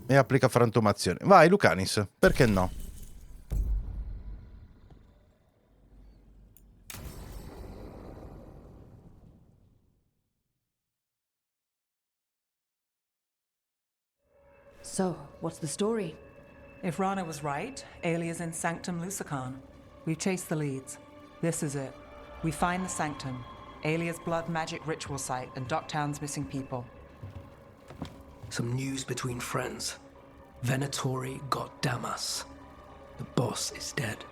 applica frantumazione. Vai, Lucanis, perché no? So, what's the story? If Rana was right, Aelia's in Sanctum Lucan. We've chased the leads. This is it. We find the Sanctum, Aelia's blood magic ritual site, and Docktown's missing people. Some news between friends. Venatori got Damas. The boss is dead.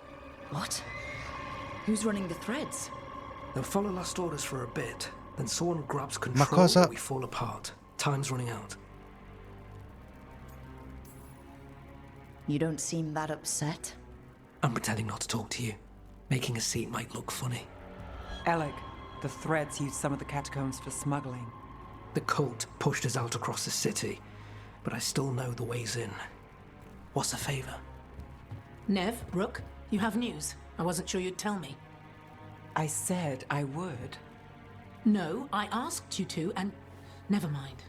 What? Who's running the threads? They'll follow last orders for a bit, then someone grabs control and we fall apart. Time's running out. You don't seem that upset. I'm pretending not to talk to you. Making a scene might look funny. Alec, the threads used some of the catacombs for smuggling. The cult pushed us out across the city, but I still know the ways in. What's a favor? Nev, Rook, you have news. I wasn't sure you'd tell me. I said I would. No, I asked you to, and never mind.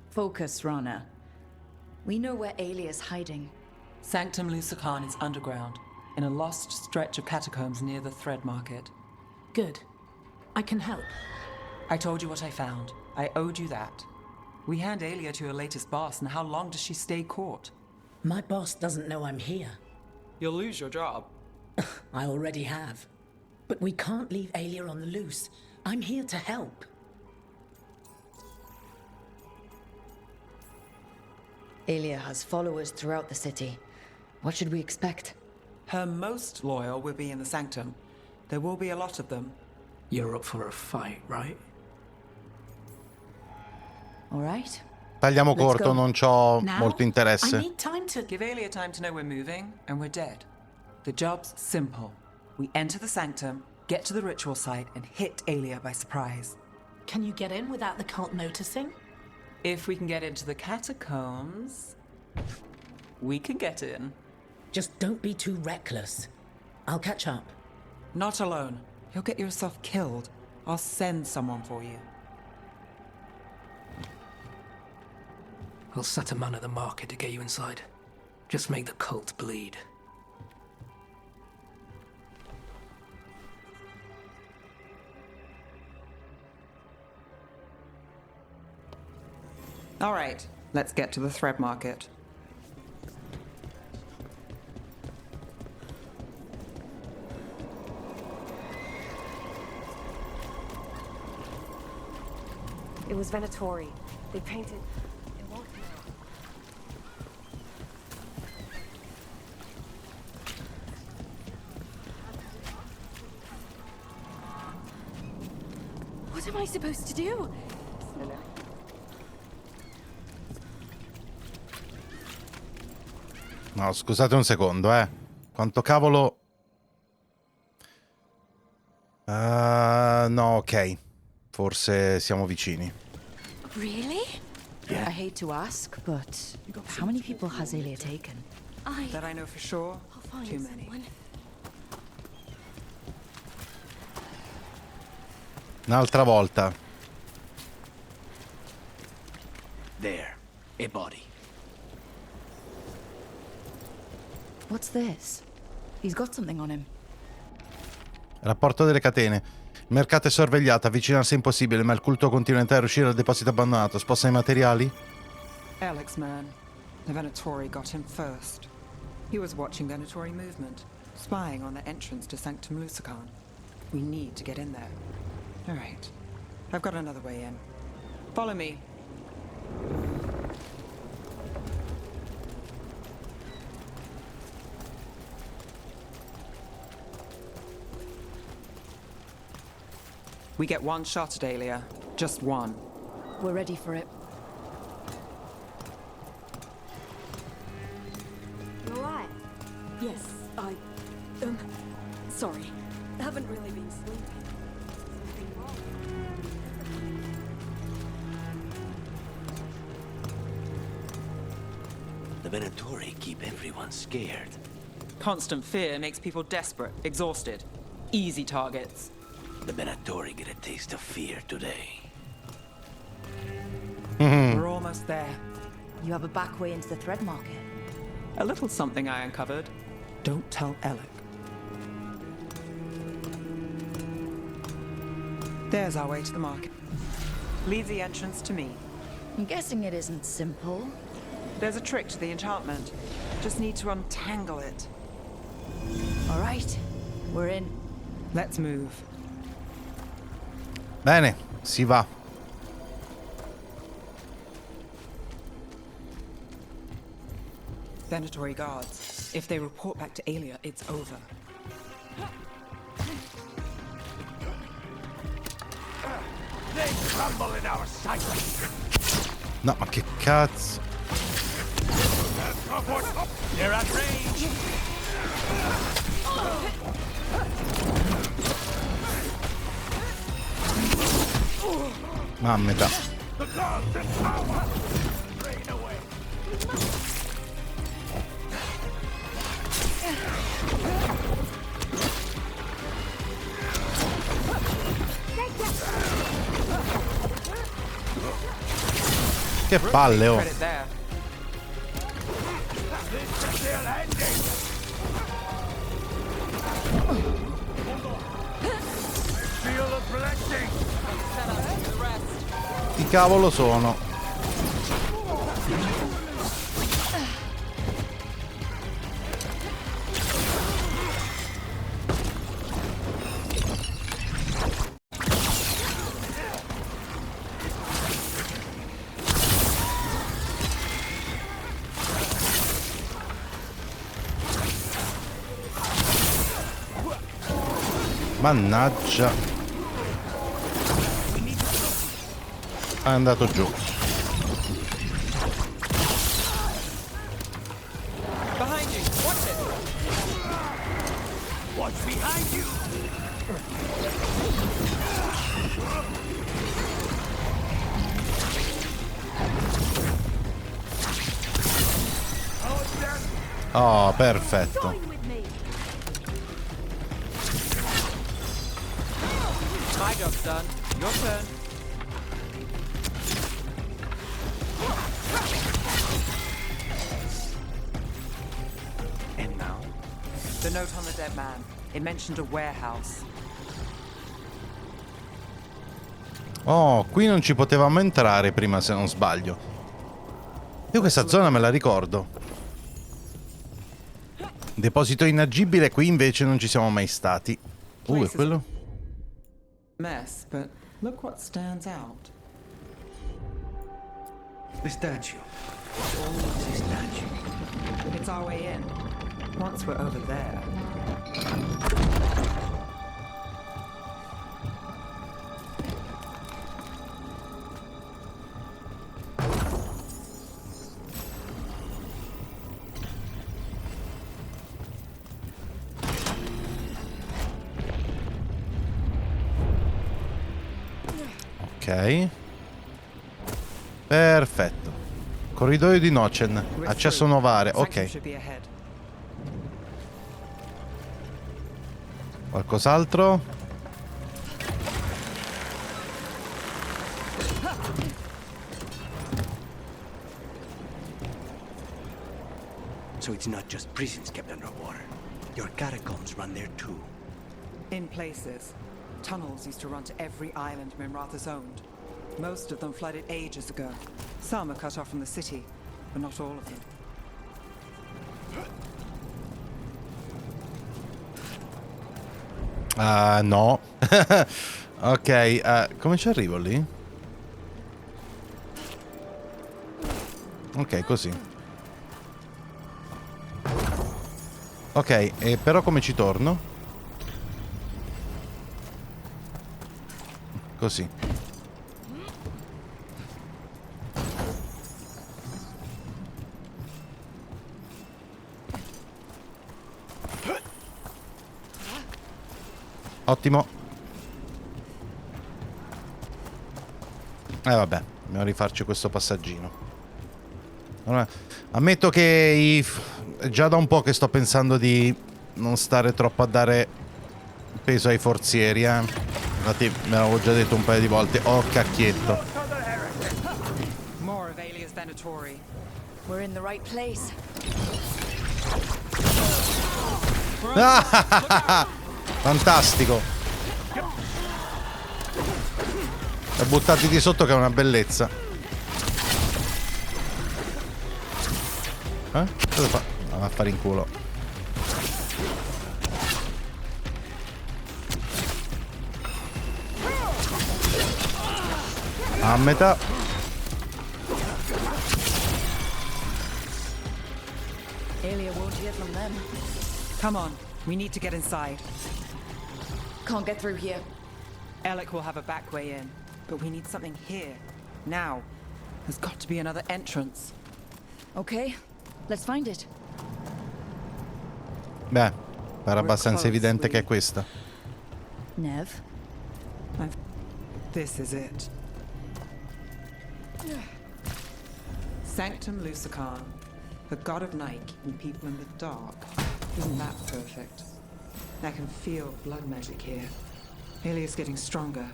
Focus, Rana. We know where Aelia's hiding. Sanctum Lucan is underground, in a lost stretch of catacombs near the Thread Market. Good. I can help. I told you what I found. I owed you that. We hand Aelia to her latest boss, and how long does she stay caught? My boss doesn't know I'm here. You'll lose your job. I already have. But we can't leave Aelia on the loose. I'm here to help. Aelia has followers throughout the city. What should we expect? Her most loyal will be in the Sanctum. There will be a lot of them. You're up for a fight, right? All right. Tagliamo corto, non c'ho Now, molto interesse. I need time to... Give Aelia time to know we're moving, and we're dead. The job's simple. We enter the Sanctum, get to the ritual site, and hit Aelia by surprise. Can you get in without the cult noticing? If we can get into the catacombs, we can get in. Just don't be too reckless. I'll catch up. Not alone. You'll get yourself killed. I'll send someone for you. I'll set a man at the market to get you inside. Just make the cult bleed. All right, let's get to the Thread Market. It was Venatori. They painted... It won't be out. What am I supposed to do? No, scusate un secondo, Quanto cavolo... No, ok. Forse siamo vicini. Really? I hate to ask, but how many people has Aelia taken? That I know for sure, too many. Un'altra volta. There, a body. What's this? He's got something on him. Rapporto delle catene. Il mercato è sorvegliato, avvicinarsi è impossibile, ma il culto continua a entrare e uscire dal deposito abbandonato. Sposta i materiali? Alex, man. The Venatori got him first. He was watching Venatori movement, spying on the entrance to Sanctum Lucan. We need to get in there. All right. I've got another way in. Follow me. We get one shot at Aelia. Just one. We're ready for it. You alright? Yes, sorry. Haven't really been sleeping. Something wrong? The Venatori keep everyone scared. Constant fear makes people desperate, exhausted. Easy targets. The Venatori get a taste of fear today. We're almost there. You have a back way into the thread market. A little something I uncovered. Don't tell Alec. There's our way to the market. Leave the entrance to me. I'm guessing it isn't simple. There's a trick to the enchantment. Just need to untangle it. All right, we're in. Let's move. Bene, si va. Venatori guards. If they report back to Aelia, it's over. They crumble in our sight. No, ma che cazzo? They're at range. Mammeta. The gods in power. Rain away. Che palle, oh. Chi cavolo sono? Mannaggia. È andato giù. Behind you. Watch it. What's behind you? Oh, perfetto. My job's done. Your turn. And now? The note on the dead man. It mentioned a warehouse. Oh, qui non ci potevamo entrare prima, se non sbaglio. Io questa zona me la ricordo. Deposito inagibile, qui invece non ci siamo mai stati. È quello? Mess, but look what stands out. The statue. It's always a statue. It's our way in. Once we're over there. Ok. Perfetto. Corridoio di Nocen. Accesso novare. Ok. Qualcos'altro? So it's not just prisons kept underwater. Your catacombs run there too. In places. Tunnels used to run to every island Minratha's owned. Most of them flooded ages ago. Some are cut off from the city, but not all of them. No. Ok, come ci arrivo lì? Ok, così. Ok, e però come ci torno? Così. Ottimo. Vabbè, dobbiamo rifarci questo passaggino. Allora, ammetto che già da un po' che sto pensando di non stare troppo a dare peso ai forzieri, Infatti me l'avevo già detto un paio di volte. Oh, cacchietto. More of Aelia's Venatori. We're in the right place. Fantastico. E buttati di sotto che è una bellezza. Cosa fa? Va a fare in culo. A metà. Aelia won't hear from them. Come on, we need to get inside. Can't get through here. Alec will have a back way in, but we need something here. Now. There's got to be another entrance. Okay, let's find it. Beh, pare abbastanza evidente che è questa. Nev? This is it. Sanctum Lucan, the god of night keeping people in the dark. Isn't that perfect? I can feel blood magic here. Aelia's getting stronger.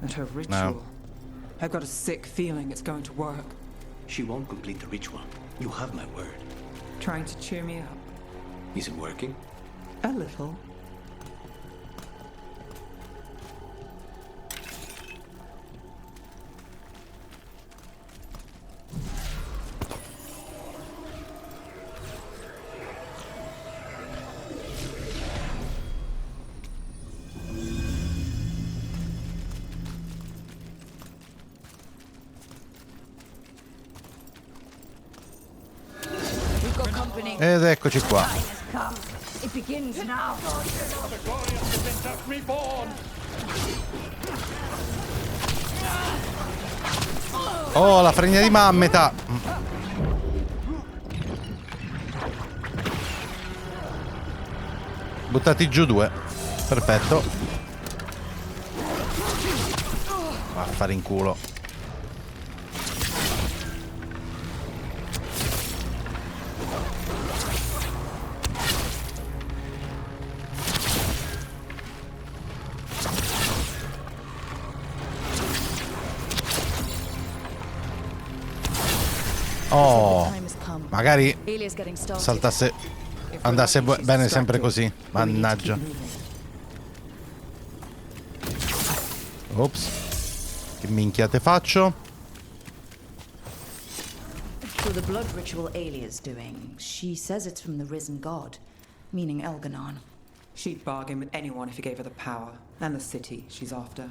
And her ritual. No. I've got a sick feeling it's going to work. She won't complete the ritual. You have my word. Trying to cheer me up. Is it working? A little. Ed eccoci qua. It begins now. Oh, la fregna di mammeta. Buttati giù due. Perfetto. Va a fare in culo. Oh, magari saltasse, andasse bene sempre così. Mannaggia. Ops. Che minchiate faccio? So the blood ritual Aelia's doing, she says it's from the risen god, meaning Elganon. She'd bargain with anyone if he gave her the power, and the city she's after.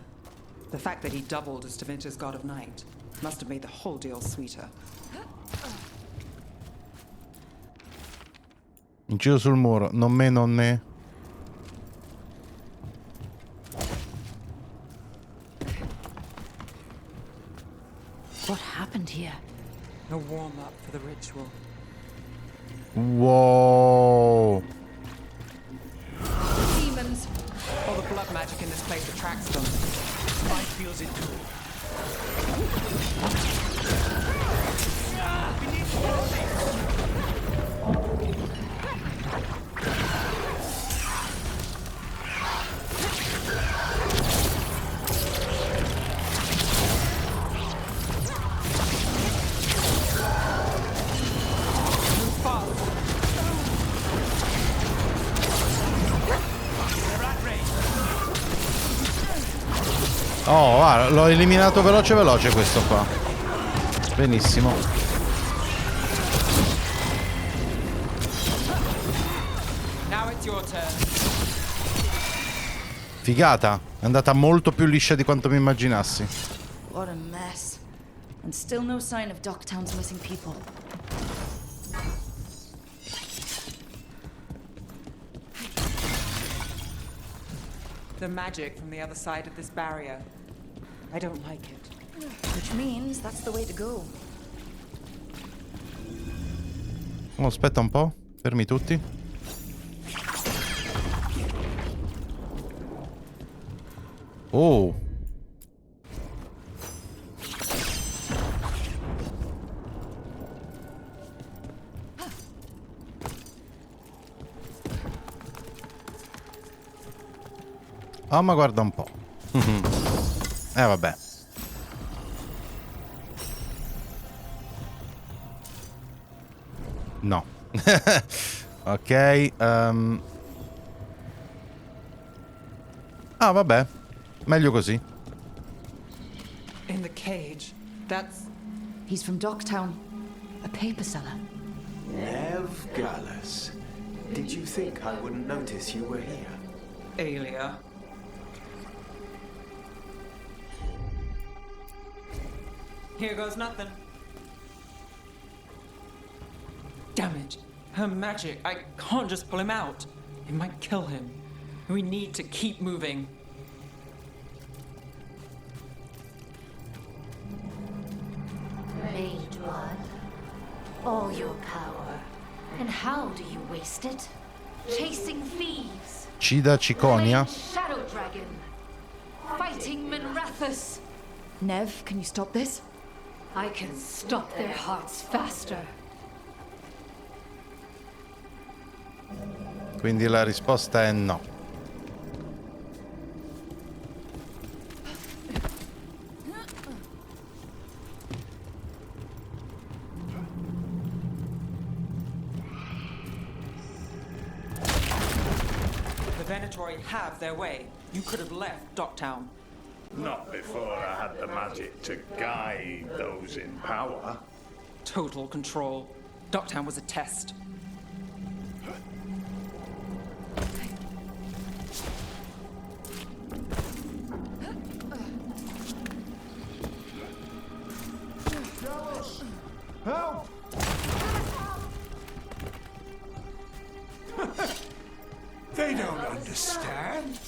The fact that he doubled as Tevinter's god of night must have made the whole deal sweeter. Inciso sul muro, non me, non me. What happened here? A warm-up for the ritual. Wow. Demons. Or the blood magic in this place attracts them. Mine feels it too. Oh, guarda, l'ho eliminato veloce veloce questo qua. Benissimo. Now it's your turn. Figata. È andata molto più liscia di quanto mi immaginassi. What a mess. And still no sign of Docktown's missing people. The magic from the other side of this barrier. I don't like it. Which means that's the way to go. Oh, aspetta un po'. Fermi tutti. Oh. Oh, ma guarda un po'. Vabbè. No. Ok. Ah, vabbè. Meglio così. In the cage. That's... He's from Docktown. A paper seller. Nev Gallus. Did you think I wouldn't notice you were here? Aelia. Here goes nothing. Damage. Her magic. I can't just pull him out. It might kill him. We need to keep moving. Mage blood. All your power. And how do you waste it? Chasing thieves. Cida Ciconia. Shadow dragon. Fighting Minrathus. Nev, can you stop this? I can stop their hearts faster. Quindi la risposta è no. The Venatori have their way. You could have left Docktown. Not before I had the magic to guide those in power. Total control. Docktown was a test. Help! They don't understand.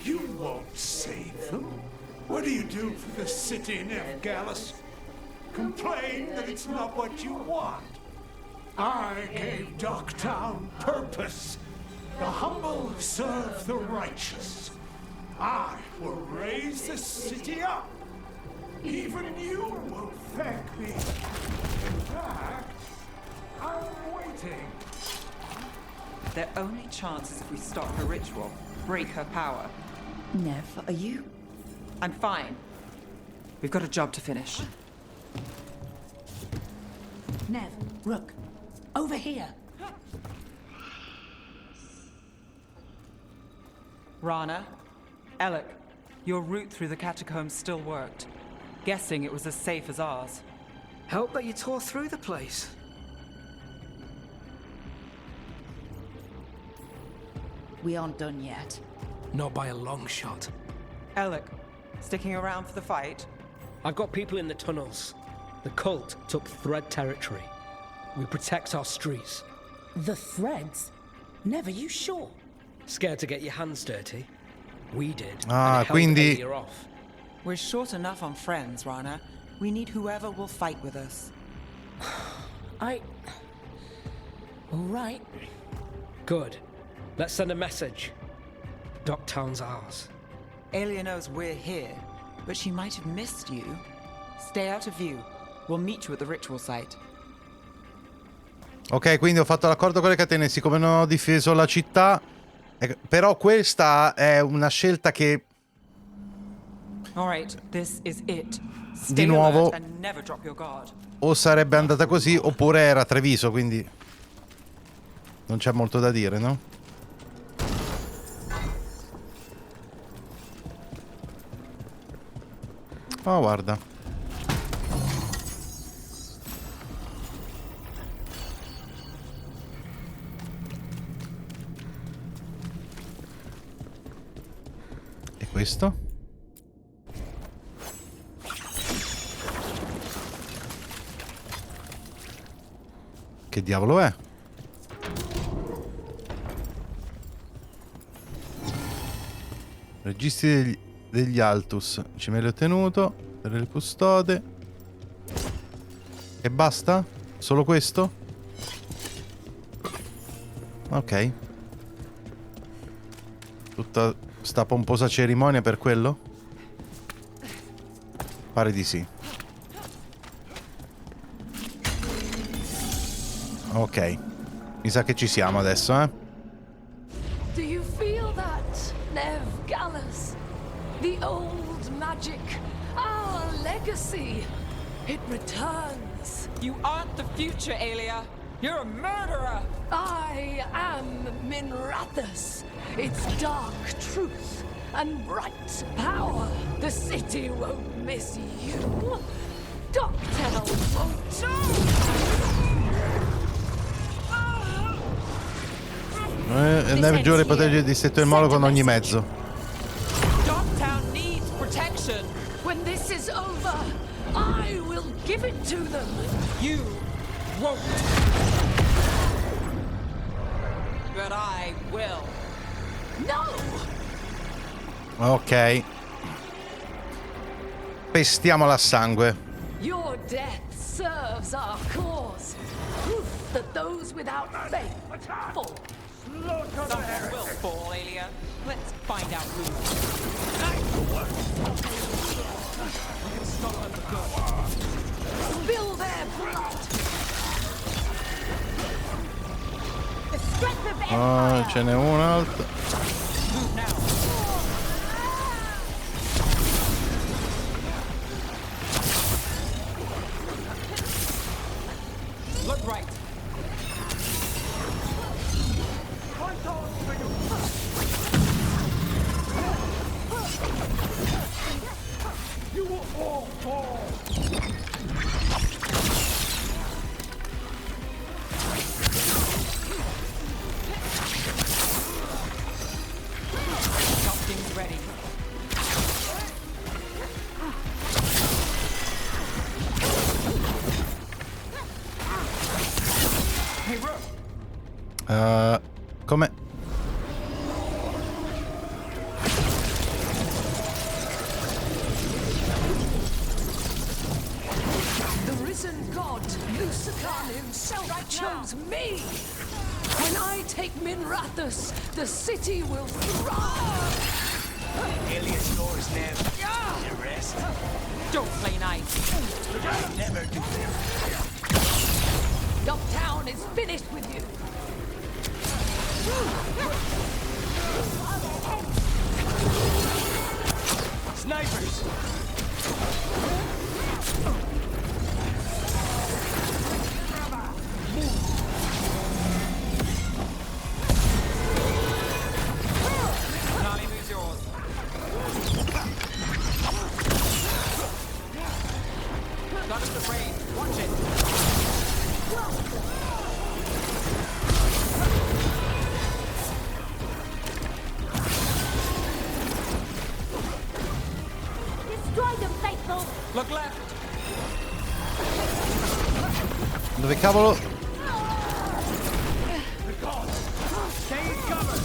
You won't save them. What do you do for the city, Nev Gallus? Complain that it's not what you want. I gave Docktown purpose. The humble serve the righteous. I will raise the city up. Even you will thank me. In fact, I'm waiting. Their only chance is if we stop her ritual, break her power. Nev, are you? I'm fine. We've got a job to finish. Nev, Rook, over here. Rana, Alec, your route through the catacombs still worked. Guessing it was as safe as ours. Help that you tore through the place. We aren't done yet. Not by a long shot. Alec, sticking around for the fight? I've got people in the tunnels. The cult took Thread territory. We protect our streets. The Threads? Never, you sure? Scared to get your hands dirty? We did. Ah, and it held quindi... Aelia off. We're short enough on friends, Rana. We need whoever will fight with us. All right. Good. Let's send a message. Docktown's ours. Aelia knows we're here, but she might have missed you. Stay out of view. We'll meet you at the ritual site. Ok, quindi ho fatto l'accordo con le catene, siccome non ho difeso la città. Però questa è una scelta che... Di nuovo o sarebbe andata così oppure era Treviso, quindi non c'è molto da dire, no? Oh, guarda. E questo? Che diavolo è? Registri degli Altus. Cimelio ottenuto. Per il custode. E basta? Solo questo? Ok. Tutta sta pomposa cerimonia per quello? Pare di sì. Ok. Mi sa che ci siamo adesso, eh? Do you feel that, Nev Gallus? The old magic, our legacy. It returns. You aren't the future, Aelia. You're a murderer. I am Minrathus. It's dark truth and bright power. The city won't miss you. Doctel won't too. Giure protegge il distretto del molo con ogni mezzo. Dogtown needs protection. When this is over, I will give it to them. You won't. But I will. No! Ok. Pestiamola a sangue. Your death serves our cause. Proof that those without faith fall. Someone will fall, Aelia. Let's find out who. We can stop them for good. Spill their blood. The strength of Oh, ce n'è un'altra. Move now. Look right. You will all fall. Something's ready. Hey, Ro. Come? The risen god, Lucan himself, chose me. When I take Minrathus, the city will thrive. Aelia's yours, Nev. The rest. Don't play nice. Never do them. Dogtown is finished with you. Snipers! Canale is yours. Got us the brain. Watch it. Destroy them, faithful. Look left. Dove cavolo? Stay in cover!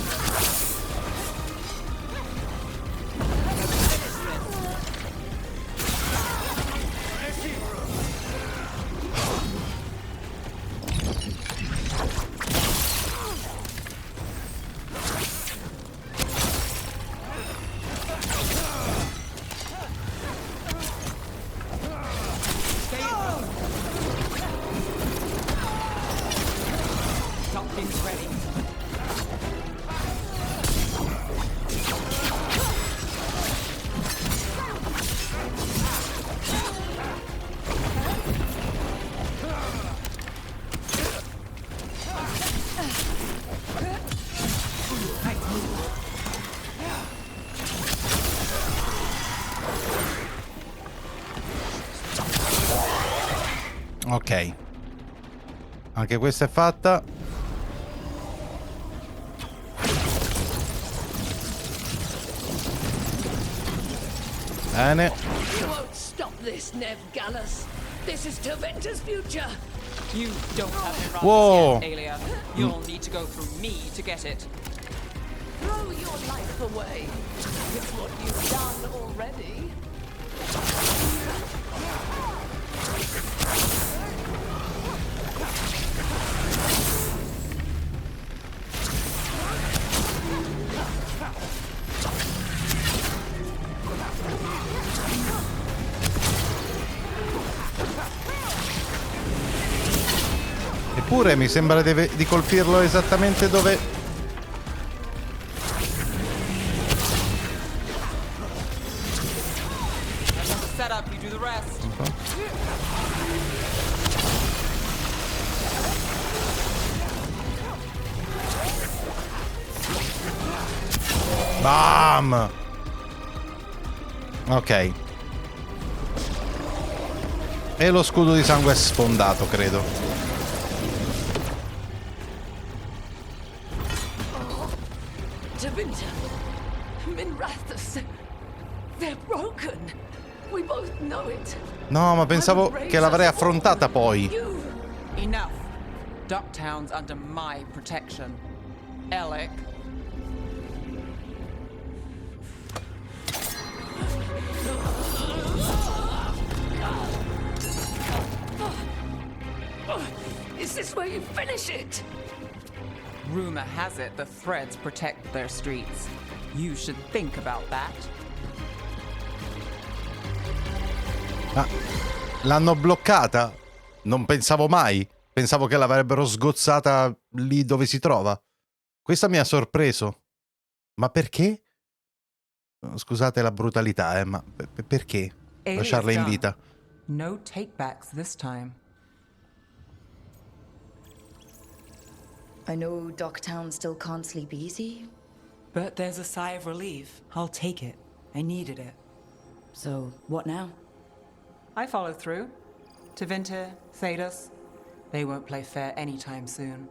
Ok. Anche questa è fatta. Bene. You won't stop this, Nev Gallus. This is Tevinter's future. You don't have it right Whoa. yet, Aelia. You'll need to go through me to get it. Throw your life away. It's what you've done already. Eppure mi sembra di colpirlo esattamente dove... Set up, you do the rest. Bam! Ok. E lo scudo di sangue è sfondato, credo. Tevinter, Minrathus, they're broken. We both know it. No, ma pensavo che l'avrei affrontata poi. Enough. Ducktown's under my protection. Alec. Is this where you finish it? Rumor has it the Threads protect their streets. You should think about that. Ma l'hanno bloccata? Non pensavo mai. Pensavo che l'avrebbero sgozzata lì dove si trova. Questa mi ha sorpreso. Ma perché? Scusate la brutalità, ma perché lasciarla in vita? No takebacks this time. I know Docktown still can't sleep easy. But there's a sigh of relief. I'll take it. I needed it. So, what now? I follow through. Tevinter, Thedas, they won't play fair anytime soon.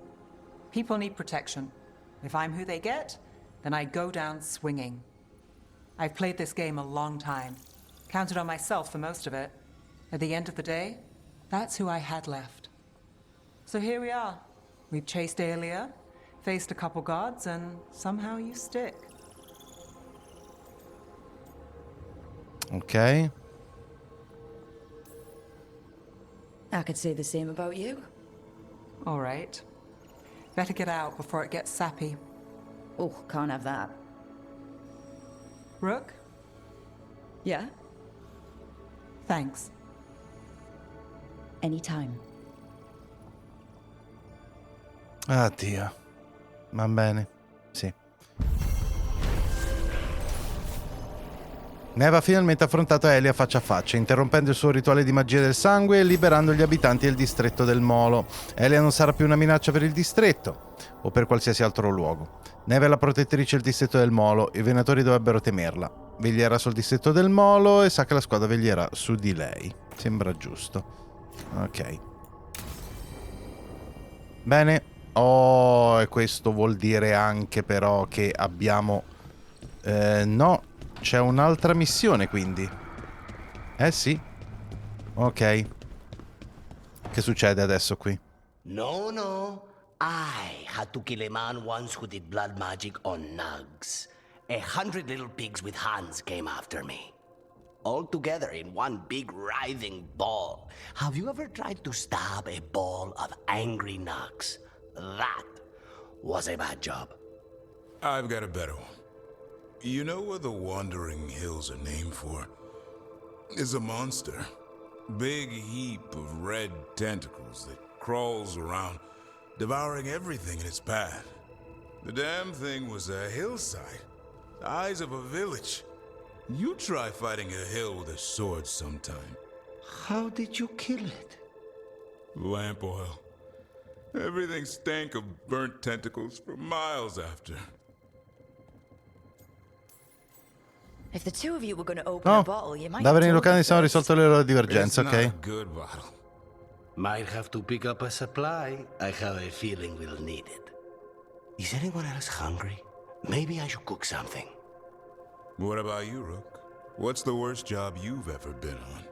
People need protection. If I'm who they get, then I go down swinging. I've played this game a long time. Counted on myself for most of it. At the end of the day, that's who I had left. So here we are. We've chased Aelia, faced a couple gods, and somehow you stick. Ok. I could say the same about you. All right. Better get out before it gets sappy. Oh, can't have that. Rook? Yeah? Thanks. Anytime. Addio. Va bene. Sì. Neve ha finalmente affrontato Aelia faccia a faccia, interrompendo il suo rituale di magia del sangue e liberando gli abitanti del distretto del Molo. Aelia non sarà più una minaccia per il distretto, o per qualsiasi altro luogo. Neve è la protettrice del distretto del Molo, i venatori dovrebbero temerla. Veglierà sul distretto del Molo e sa che la squadra veglierà su di lei. Sembra giusto. Ok. Bene. Oh, e questo vuol dire anche però che abbiamo... no, c'è un'altra missione quindi. Sì. Ok. Che succede adesso qui? No. I had to kill a man once who did blood magic on nugs. 100 little pigs with hands came after me. All together in one big writhing ball. Have you ever tried to stab a ball of angry nugs? That was a bad job. I've got a better one. You know what the Wandering Hills are named for? It's a monster. Big heap of red tentacles that crawls around, devouring everything in its path. The damn thing was a hillside, the size of a village. You try fighting a hill with a sword sometime. How did you kill it? Lamp oil. Everything stank of burnt tentacles for miles after. If the two of you were going to open a bottle, you might. Da venire locali siamo risolto le loro divergenze, ok? Good bottle. Might have to pick up a supply. I have a feeling we'll need it. Is anyone else hungry? Maybe I should cook something. What about you, Rook? What's the worst job you've ever been on?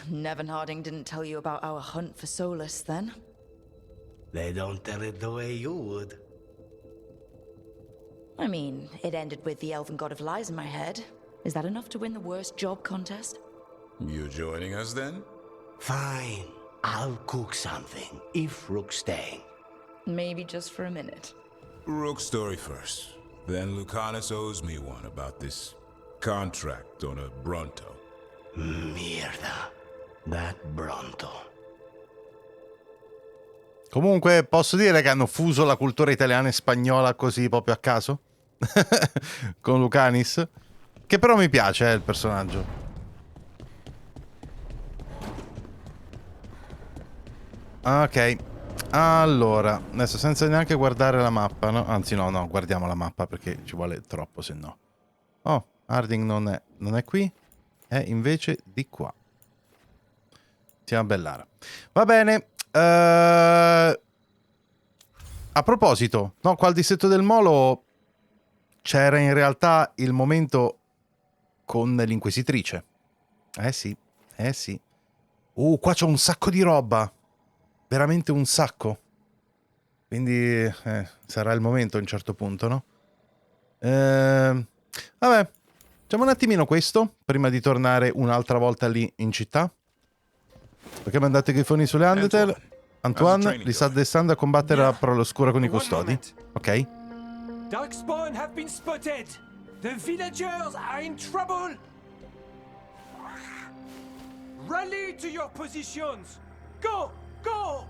Nevin Harding didn't tell you about our hunt for Solus, then? They don't tell it the way you would. I mean, it ended with the Elven God of Lies in my head. Is that enough to win the worst job contest? You joining us then? Fine. I'll cook something, if Rook's staying. Maybe just for a minute. Rook's story first. Then Lucanus owes me one about this contract on a Bronto. Mierda. That Bronto. Comunque, posso dire che hanno fuso la cultura italiana e spagnola così proprio a caso? Con Lucanis? Che però mi piace, il personaggio. Ok. Allora, adesso senza neanche guardare la mappa, no? Anzi no, guardiamo la mappa perché ci vuole troppo, se no. Oh, Harding non è qui, è invece di qua. Siamo a Bellara. Va bene. A proposito, no, qua al distretto del Molo c'era in realtà il momento con l'Inquisitrice. Sì. Qua c'è un sacco di roba. Veramente un sacco. Quindi sarà il momento a un certo punto, no? Vabbè, facciamo un attimino questo prima di tornare un'altra volta lì in città. Perché mandate i grifoni sulle Undertale. Antoine li sta addestrando a combattere la prole oscura con i custodi. Ok. Darkspawn have been spotted. The villagers are in trouble. Rally to your positions. Go! Go!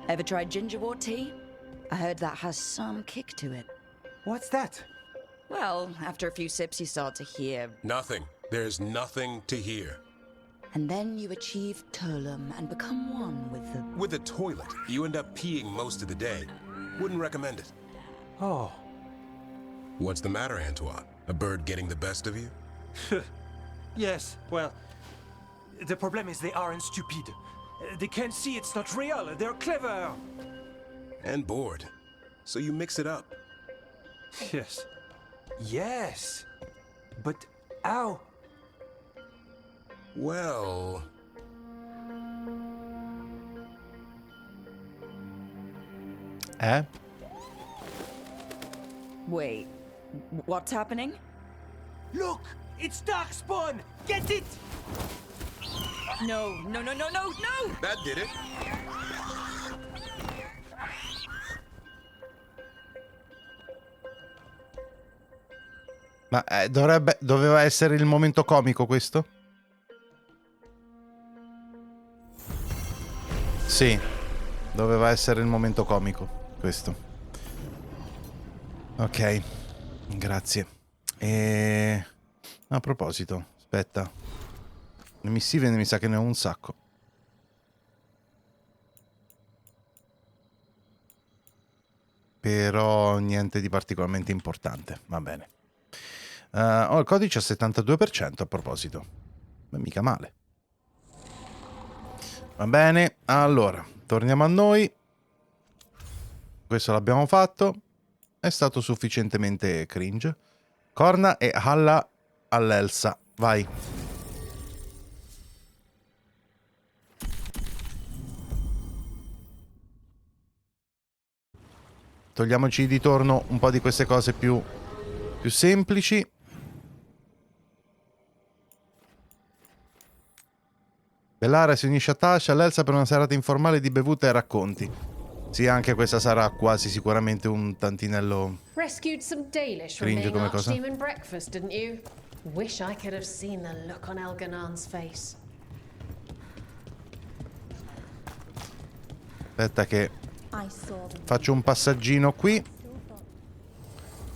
Ever tried gingerwort tea? I heard that has some kick to it. What's that? Well, after a few sips you start to hear. Nothing. There's nothing to hear. And then you achieve Turlum and become one with the... With a toilet, you end up peeing most of the day. Wouldn't recommend it. Oh. What's the matter, Antoine? A bird getting the best of you? Yes, well, the problem is they aren't stupid. They can't see it's not real. They're clever. And bored. So you mix it up. Yes. Yes. But how? Well... Wait, what's happening? Look! It's Darkspawn! Get it! No! That did it. Ma doveva essere il momento comico questo? Sì, doveva essere il momento comico questo. Ok, grazie. A proposito, aspetta. Le missive mi sa che ne ho un sacco. Però niente di particolarmente importante, va bene. Il codice al 72% a proposito. Beh, mica male. Va bene, allora, torniamo a noi. Questo l'abbiamo fatto. È stato sufficientemente cringe. Corna e Halla all'Elsa. Vai. Togliamoci di torno un po' di queste cose più semplici. Bellara si unisce a Tasha all'Elsa per una serata informale di bevute e racconti. Sì, anche questa sarà quasi sicuramente un tantinello Rescued some Dalish from cringe being come cosa. archdemon breakfast, didn't you? Wish I could have seen the look on Elganon's face. Aspetta che faccio un passaggino qui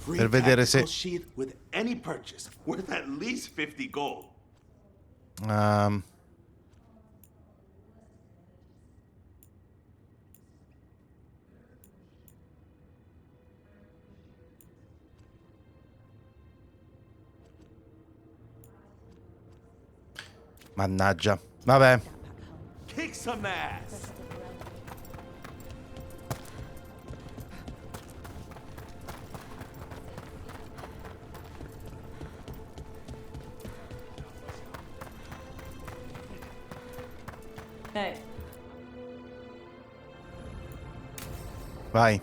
per vedere se with any purchase worth at least 50 gold. Mannaggia. Vabbè. Kick some ass. Hey. Vai.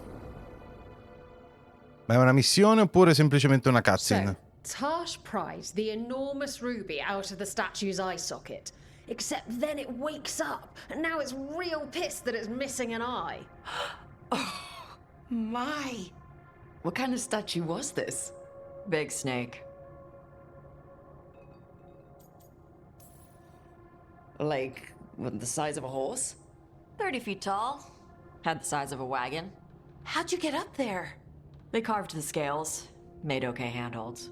Ma è una missione oppure semplicemente una cutscene? So, Tash pries the enormous ruby out of the statue's eye socket. Except then it wakes up, and now it's real pissed that it's missing an eye. Oh, my. What kind of statue was this? Big snake. Like, what, the size of a horse? 30 feet tall. Had the size of a wagon. How'd you get up there? They carved the scales. Made okay handholds.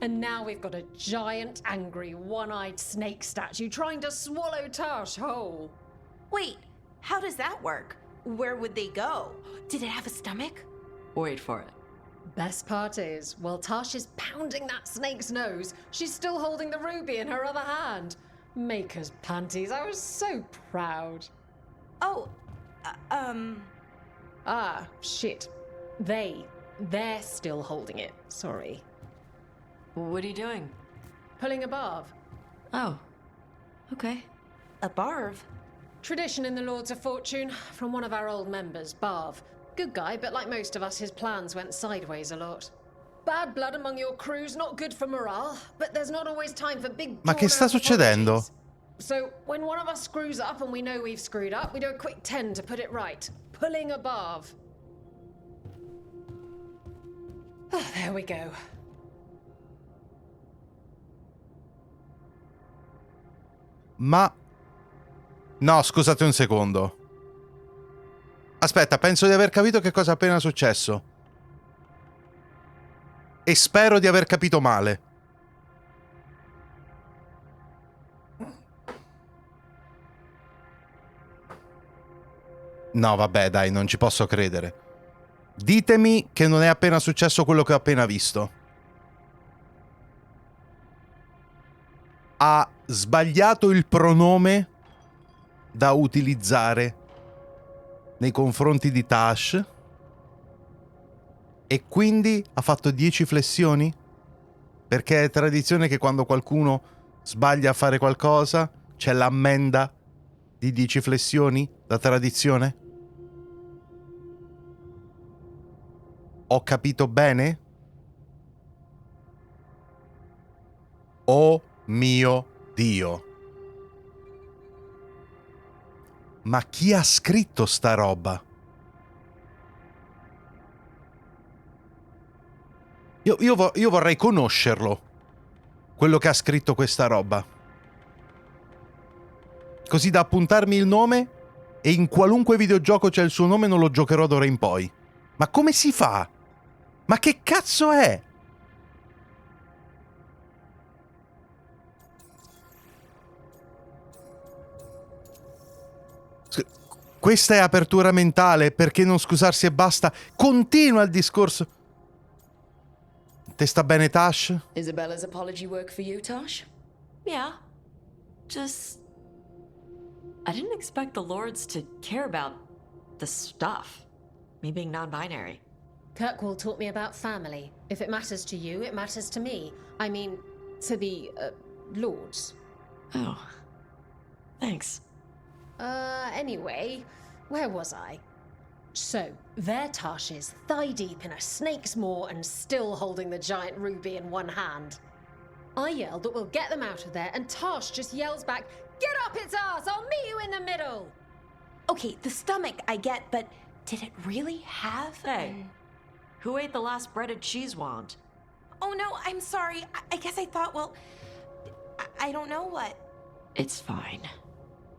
And now we've got a giant, angry, one-eyed snake statue trying to swallow Tash whole. Wait, how does that work? Where would they go? Did it have a stomach? Wait for it. Best part is, while Tash is pounding that snake's nose, she's still holding the ruby in her other hand. Maker's panties, I was so proud. Oh, Ah, shit. They're still holding it, sorry. What are you doing? Pulling a barv. Oh, okay. A barv? Tradition in the Lords of Fortune, from one of our old members, Barv. Good guy, but like most of us, his plans went sideways a lot. Bad blood among your crew's not good for morale, but there's not always time for big... Ma che sta succedendo? So, when one of us screws up and we know we've screwed up, we do a quick 10 to put it right. Pulling a barv. Oh, there we go. Ma... No, scusate un secondo. Aspetta, penso di aver capito che cosa è appena successo. E spero di aver capito male. No, vabbè, dai, non ci posso credere. Ditemi che non è appena successo quello che ho appena visto. Ha sbagliato il pronome da utilizzare nei confronti di Tash e quindi ha fatto 10 flessioni? Perché è tradizione che quando qualcuno sbaglia a fare qualcosa c'è l'ammenda di 10 flessioni? Da tradizione? Ho capito bene? Oh mio Dio! Ma chi ha scritto sta roba? Io vorrei conoscerlo, quello che ha scritto questa roba. Così da appuntarmi il nome e in qualunque videogioco c'è il suo nome non lo giocherò d'ora in poi. Ma come si fa? Ma che cazzo è? Questa è apertura mentale, perché non scusarsi e basta? Continua il discorso. Te sta bene, Tash? Isabella's apology work for you, Tosh? Yeah. Just... I didn't expect the Lords to care about the stuff. Me being non-binary. Kirkwall taught me about family. If it matters to you, it matters to me. I mean, to the, Lords. Oh. Thanks. Anyway, where was I? So, there Tash is, thigh-deep in a snake's maw and still holding the giant ruby in one hand. I yelled that we'll get them out of there, and Tash just yells back, "Get up its ass! I'll meet you in the middle!" Okay, the stomach I get, but did it really have... Hey, who ate the last breaded cheese wand? Oh no, I'm sorry. I guess I thought, well... I don't know what... It's fine.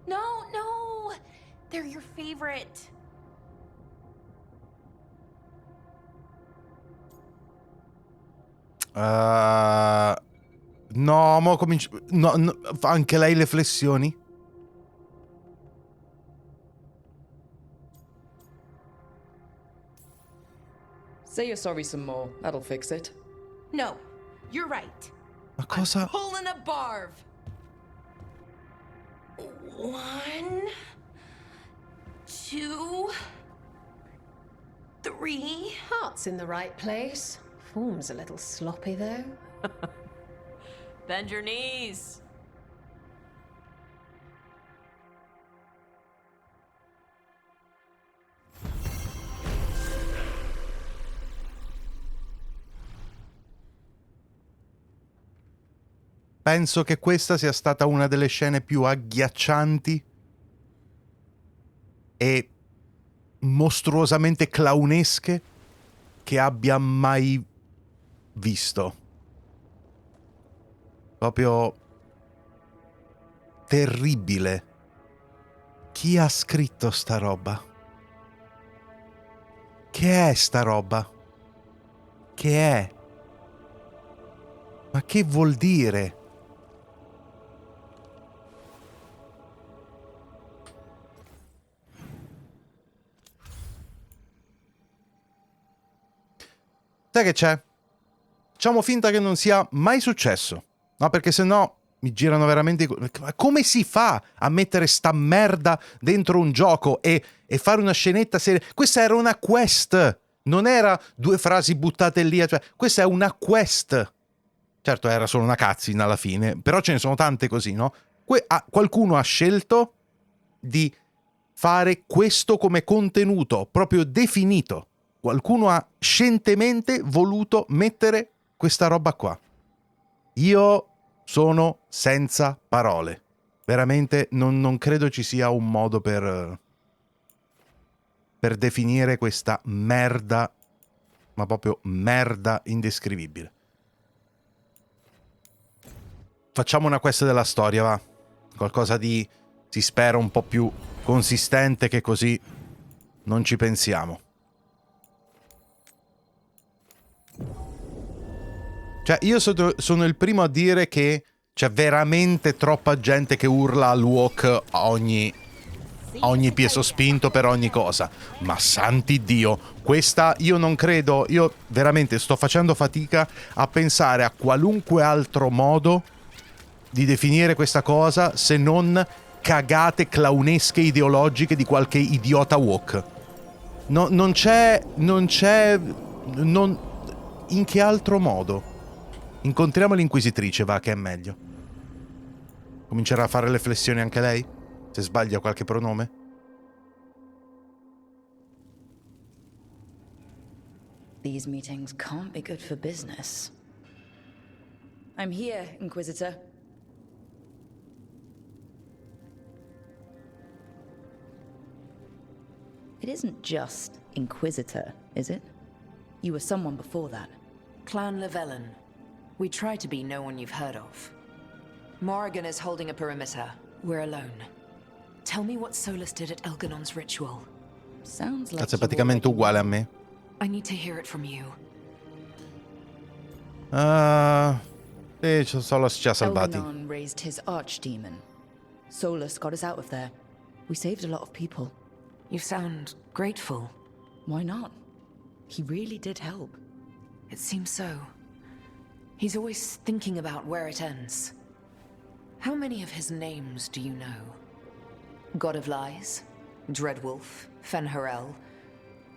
No, no! They're your favorite. No, mo cominci... No, anche lei le flessioni? Say you're sorry some more. That'll fix it. No, you're right. Ma cosa... I'm pulling a barv. 1, 2, 3. Heart's in the right place. Form's a little sloppy, though. Bend your knees. Penso che questa sia stata una delle scene più agghiaccianti e mostruosamente clownesche che abbia mai visto. Proprio terribile. Chi ha scritto sta roba? Che è sta roba? Che è? Ma che vuol dire? Sai che c'è? Facciamo finta che non sia mai successo. No, perché sennò mi girano veramente... Ma come si fa a mettere sta merda dentro un gioco e fare una scenetta seria? Questa era una quest! Non era 2 frasi buttate lì. Cioè, questa è una quest. Certo, era solo una cutscene alla fine. Però ce ne sono tante così, no? Qualcuno ha scelto di fare questo come contenuto proprio definito. Qualcuno ha scientemente voluto mettere questa roba qua. Io sono senza parole. Veramente non credo ci sia un modo per definire questa merda, ma proprio merda indescrivibile. Facciamo una quest della storia, va. Qualcosa di, si spera, un po' più consistente, che così non ci pensiamo. Cioè, io sono il primo a dire che c'è veramente troppa gente che urla al walk a ogni piezo spinto per ogni cosa. Ma santi Dio, questa io non credo, io veramente sto facendo fatica a pensare a qualunque altro modo di definire questa cosa se non cagate clownesche ideologiche di qualche idiota walk. Non c'è... In che altro modo? Incontriamo l'inquisitrice, va, che è meglio. Comincerà a fare le flessioni anche lei? Se sbaglia qualche pronome? These meetings can't be good for business. I'm here, Inquisitor. It isn't just Inquisitor, is it? You were someone before that. Clan Llewellyn. We try to be no one you've heard of. Morrigan is holding a perimeter. We're alone. Tell me what Solus did at Elganon's ritual. Sounds like Cazzo, è praticamente uguale a me. I need to hear it from you. Solus ci ha salvati. Elganon raised his archdemon. Solus got us out of there. We saved a lot of people. You sound grateful. Why not? He really did help. It seems so. He's always thinking about where it ends. How many of his names do you know? God of Lies, Dreadwolf, Fen'Harel.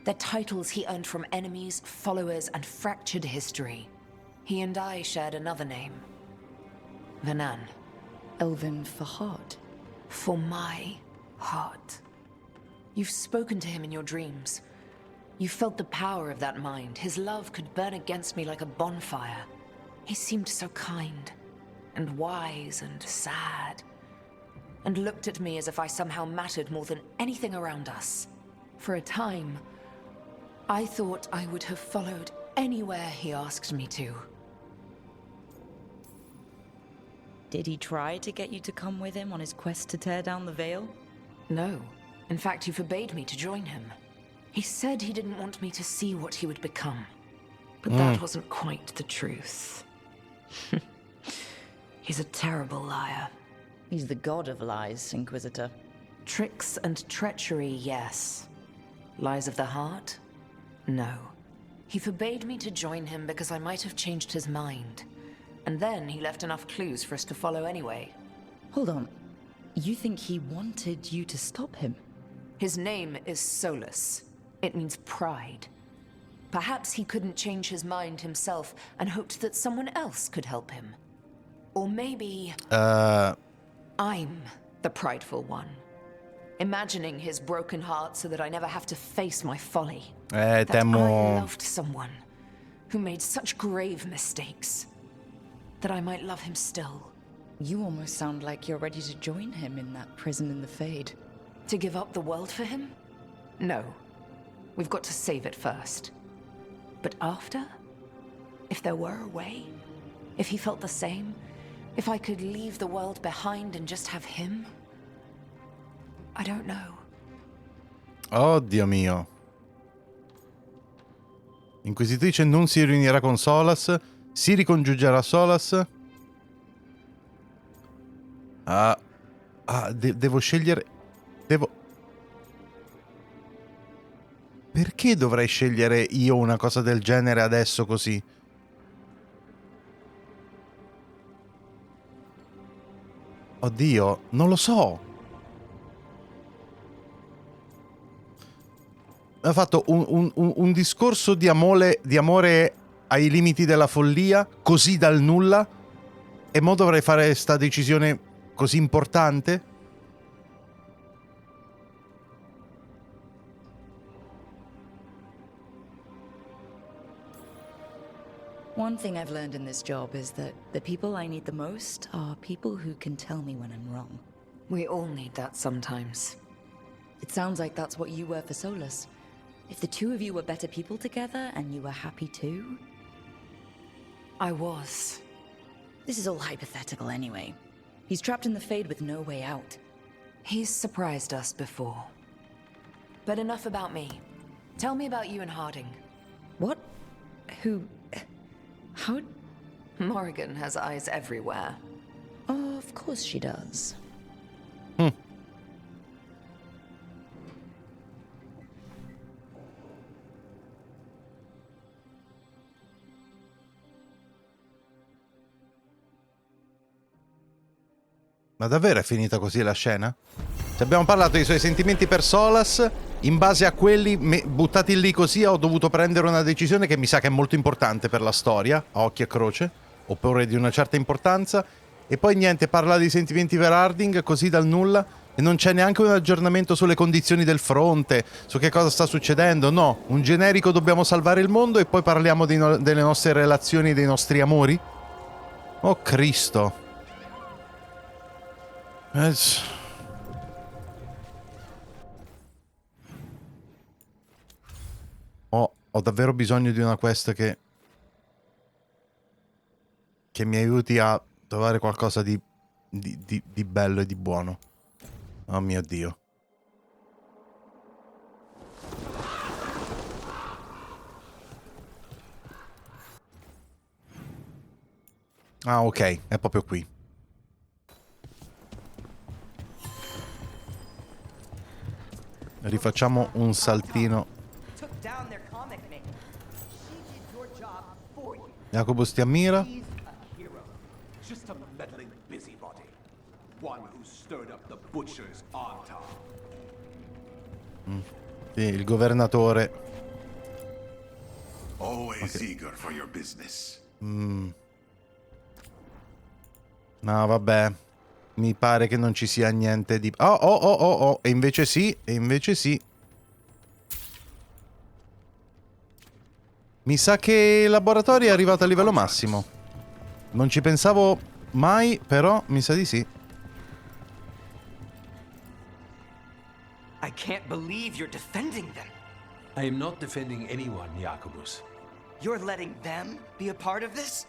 They're titles he earned from enemies, followers, and fractured history. He and I shared another name. Vanan. Elven for heart. For my heart. You've spoken to him in your dreams. You felt the power of that mind. His love could burn against me like a bonfire. He seemed so kind, and wise, and sad, and looked at me as if I somehow mattered more than anything around us. For a time, I thought I would have followed anywhere he asked me to. Did he try to get you to come with him on his quest to tear down the veil? No. In fact, he forbade me to join him. He said he didn't want me to see what he would become. But that wasn't quite the truth. He's a terrible liar. He's the god of lies, Inquisitor. Tricks and treachery, yes. Lies of the heart? No. He forbade me to join him because I might have changed his mind. And then he left enough clues for us to follow anyway. Hold on. You think he wanted you to stop him? His name is Solus. It means pride. Perhaps he couldn't change his mind himself and hoped that someone else could help him. Or maybe... I'm the prideful one. Imagining his broken heart so that I never have to face my folly. That I loved someone who made such grave mistakes that I might love him still. You almost sound like you're ready to join him in that prison in the Fade. To give up the world for him? No. We've got to save it first. But after? If there were a way? If he felt the same? If I could leave the world behind and just have him? I don't know. Oh Dio mio. Inquisitrice non si riunirà con Solas. Si ricongiungerà Solas. Devo scegliere... Perché dovrei scegliere io una cosa del genere adesso così? Oddio, non lo so. Ha fatto un discorso di amore ai limiti della follia, così dal nulla, e mo dovrei fare sta decisione così importante? One thing I've learned in this job is that the people I need the most are people who can tell me when I'm wrong. We all need that sometimes. It sounds like that's what you were for Solus. If the two of you were better people together and you were happy too... I was. This is all hypothetical anyway. He's trapped in the Fade with no way out. He's surprised us before. But enough about me. Tell me about you and Harding. What? Who... How... Morrigan has eyes everywhere. Oh, of course she does. Ma davvero è finita così la scena? Se abbiamo parlato dei suoi sentimenti per Solas, in base a quelli buttati lì così ho dovuto prendere una decisione che mi sa che è molto importante per la storia, a occhio e croce, oppure di una certa importanza, e poi niente, parla dei sentimenti per Harding così dal nulla, e non c'è neanche un aggiornamento sulle condizioni del fronte, su che cosa sta succedendo, no, un generico dobbiamo salvare il mondo e poi parliamo delle nostre relazioni, dei nostri amori? Oh Cristo. Ho davvero bisogno di una quest che mi aiuti a trovare qualcosa di bello e di buono. Oh mio Dio. Ah, ok, è proprio qui. Rifacciamo un saltino. Jacobus ti ammira. Just a meddling busybody. One who stirred up the butcher's arm. Sì, il governatore. Always eager for your business. No, vabbè. Mi pare che non ci sia niente di... Oh. E invece sì, Mi sa che il laboratorio è arrivato a livello massimo. Non ci pensavo mai, però mi sa di sì. I can't believe you're defending them. I am not defending anyone, Jacobus. You're letting them be a part of this?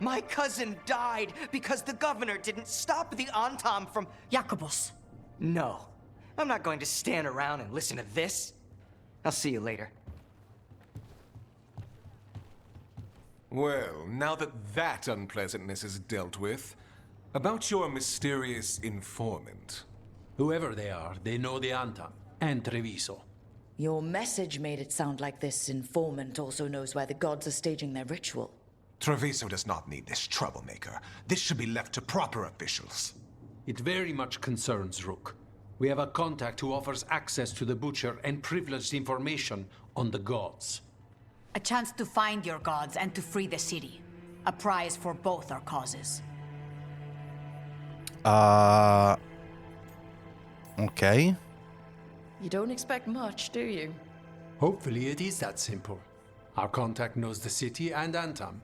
My cousin died because the governor didn't stop the Antam from... Jacobus. No. I'm not going to stand around and listen to this. I'll see you later. Well, now that unpleasantness is dealt with, about your mysterious informant. Whoever they are, they know the Antam and Treviso. Your message made it sound like this informant also knows where the gods are staging their ritual. Treviso does not need this troublemaker. This should be left to proper officials. It very much concerns Rook. We have a contact who offers access to the Butcher and privileged information on the gods. A chance to find your gods and to free the city. A prize for both our causes. Ok. You don't expect much, do you? Hopefully it is that simple. Our contact knows the city and Antam,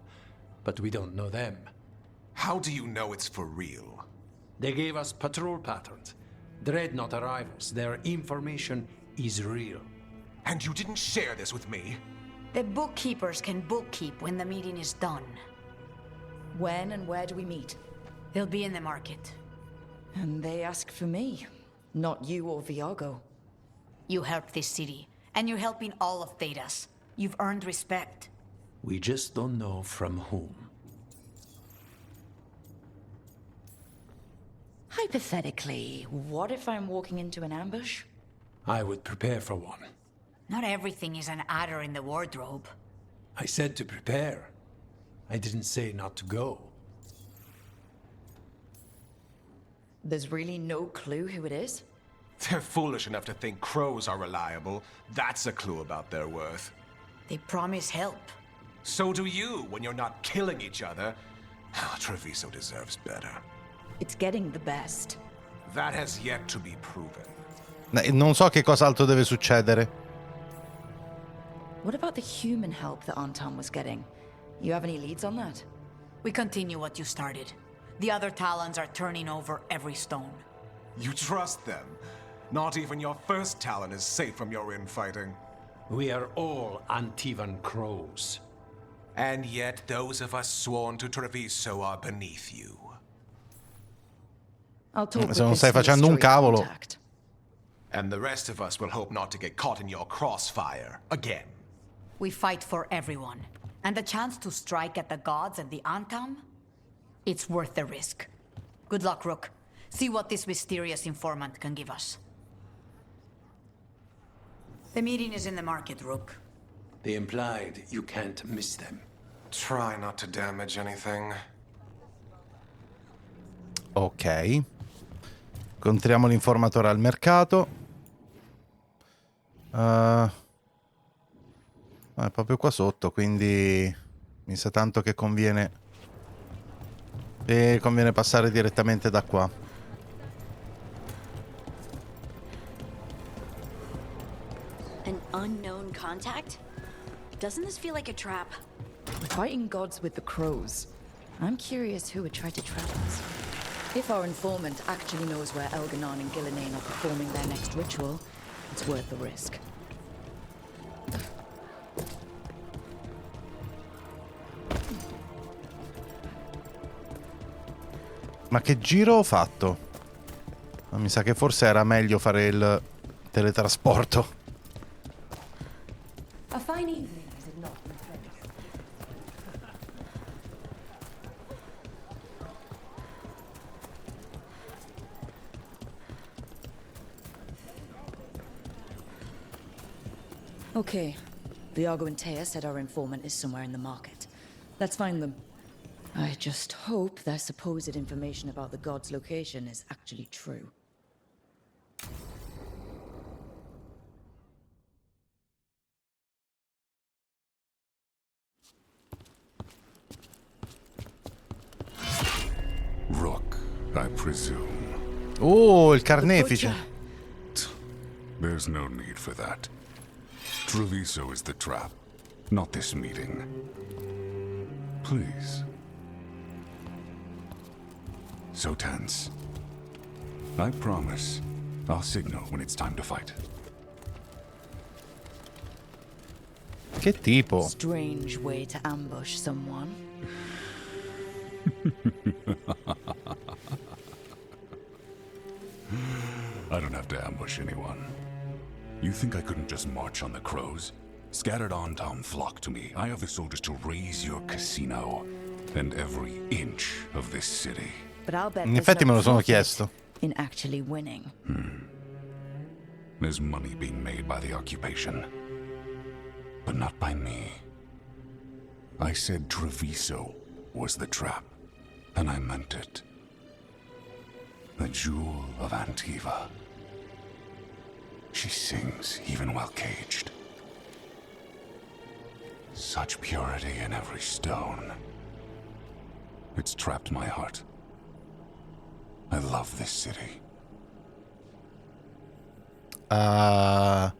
but we don't know them. How do you know it's for real? They gave us patrol patterns. Dreadnought arrivals. Their information is real. And you didn't share this with me? The bookkeepers can bookkeep when the meeting is done. When and where do we meet? They'll be in the market. And they ask for me, not you or Viago. You helped this city, and you're helping all of Thedas. You've earned respect. We just don't know from whom. Hypothetically, what if I'm walking into an ambush? I would prepare for one. Not everything is an adder in the wardrobe. I said to prepare. I didn't say not to go. There's really no clue who it is? They're foolish enough to think crows are reliable. That's a clue about their worth. They promise help. So do you when you're not killing each other. Treviso deserves better. It's getting the best. That has yet to be proven. Non so che cos'altro deve succedere. What about the human help that Antam was getting? You have any leads on that? We continue what you started. The other Talons are turning over every stone. You trust them? Not even your first Talon is safe from your infighting. We are all Antivan crows. And yet those of us sworn to Treviso are beneath you. I'll talk Se non stai facendo un cavolo. And the rest of us will hope not to get caught in your crossfire again. We fight for everyone. And the chance to strike at the gods and the Antam? It's worth the risk. Good luck, Rook. See what this mysterious informant can give us. The meeting is in the market, Rook. They implied you can't miss them. Try not to damage anything. Ok. Incontriamo l'informatore al mercato. È proprio qua sotto, quindi mi sa tanto che conviene passare direttamente da qua. An unknown contact? Doesn't this feel like a trap? We're fighting gods with the crows. I'm curious who would try to trap us. If our informant actually knows where Elganon and Gillinane are performing their next ritual, it's worth the risk. Ma che giro ho fatto? Mi sa che forse era meglio fare il teletrasporto. A fine evening, is it not, my friend? Okay. Viago and Taya said our informant is somewhere in the market. Let's find them. I just hope their supposed information about the god's location is actually true. Rook, I presume. Oh, il carnefice. There's no need for that. Treviso is the trap, not this meeting. Please. So tense. I promise I'll signal when it's time to fight. Che tipo? Strange way to ambush someone. I don't have to ambush anyone. You think I couldn't just march on the crows? Scattered Antam flock to me. I have the soldiers to raise your casino and every inch of this city. But I'll bet In effetti me lo sono chiesto. In actually winning. There's money being made by the occupation. But not by me. I said Treviso was the trap. And I meant it. The jewel of Antiva. She sings even while caged. Such purity in every stone. It's trapped my heart. I love this city. No,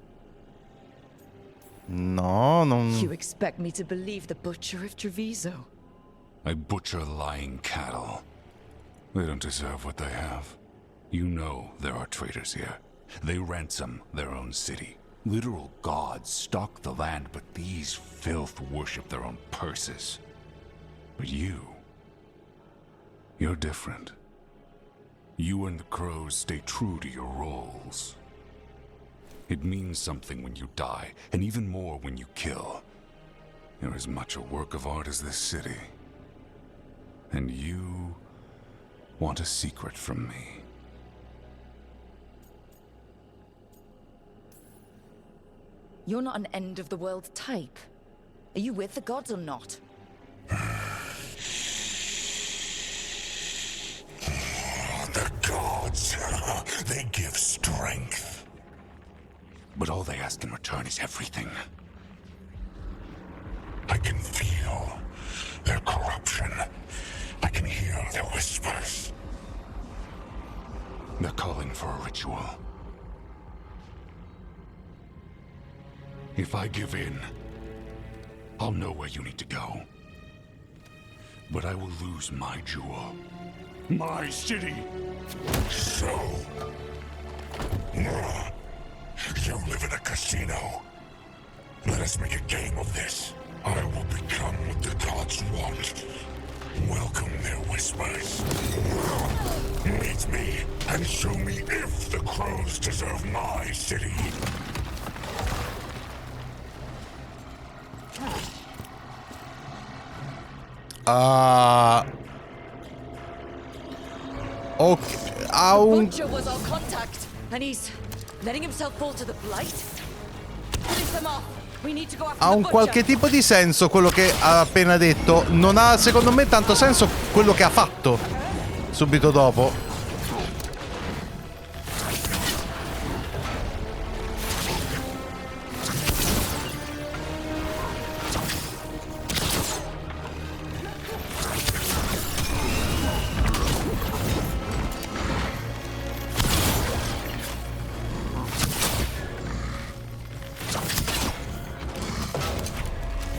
non... You expect me to believe the butcher of Treviso? I butcher lying cattle. They don't deserve what they have. You know there are traitors here. They ransom their own city. Literal gods stalk the land, but these filth worship their own purses. But you're different. You and the crows stay true to your roles. It means something when you die, and even more when you kill. You're as much a work of art as this city. And you want a secret from me. You're not an end-of-the-world type. Are you with the gods or not? The gods, they give strength. But all they ask in return is everything. I can feel their corruption. I can hear their whispers. They're calling for a ritual. If I give in, I'll know where you need to go. But I will lose my jewel. My city! So... you live in a casino. Let us make a game of this. I will become what the gods want. Welcome their whispers. Meet me and show me if the crows deserve my city. Okay. Butcher was our contact, and he's letting himself fall to the blight. Finish them off. We need to go after Ha un qualche tipo di senso quello che ha appena detto. Non ha, secondo me, tanto senso quello che ha fatto subito dopo.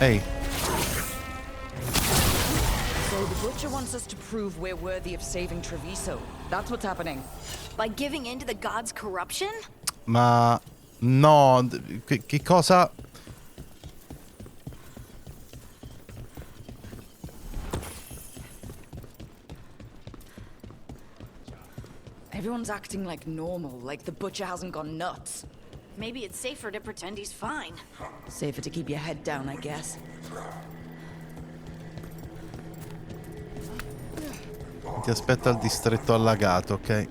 Hey. So the butcher wants us to prove we're worthy of saving Treviso. That's what's happening. By giving in to the gods' corruption? Ma no, che cosa? Everyone's acting like normal, like the butcher hasn't gone nuts. Maybe it's safer to pretend he's fine. Safer to keep your head down, I guess. Ti aspetta al distretto allagato, ok?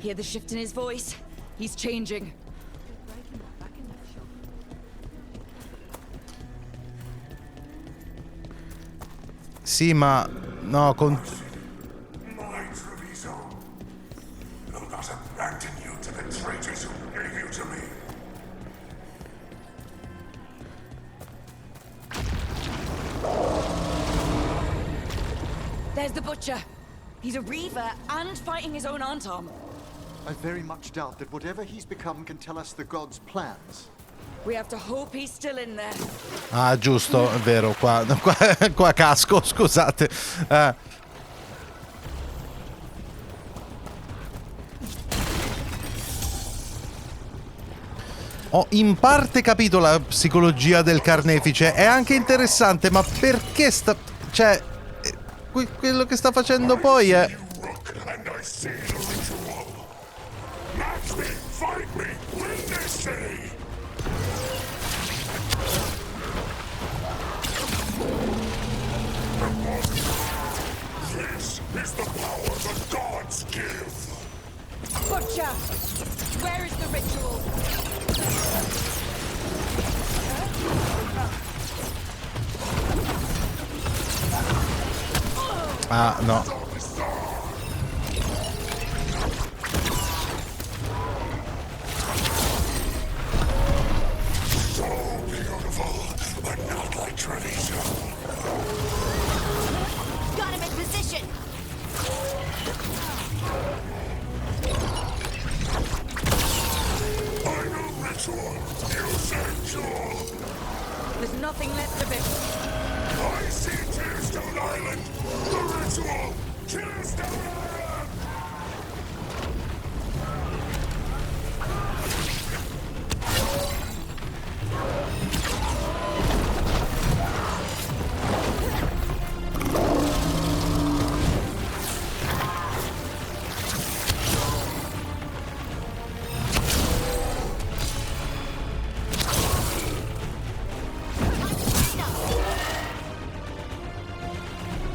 Hear the shift in his voice? He's changing. Sì, ma no, con... There's the butcher. He's a reaver and fighting his own aunt-arm. I very much doubt that whatever he's become can tell us the gods' plans. We have to hope he's still in there. Ah, giusto, è vero, qua casco, scusate. Ho in parte capito la psicologia del carnefice, è anche interessante, ma perché sta... cioè, quello che sta facendo poi è... Butcher! Where is the ritual? Ah, no. So beautiful, but not like Treviso. Got him in position! Final ritual, you sensual. There's nothing left of it. I see Tearstone Island. The ritual, Tearstone Island.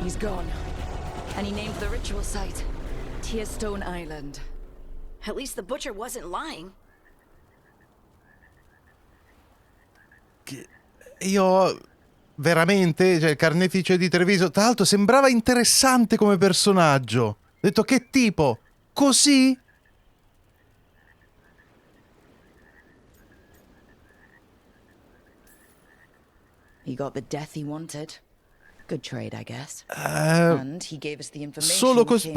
He's gone. And he named the ritual site Tearstone Island. At least the butcher wasn't lying. Io veramente, cioè il carnefice di Treviso, tra l'altro sembrava interessante come personaggio. Ho detto, che tipo? Così? He got the death he wanted. Good trade, I guess. And he gave us the information. Solo così?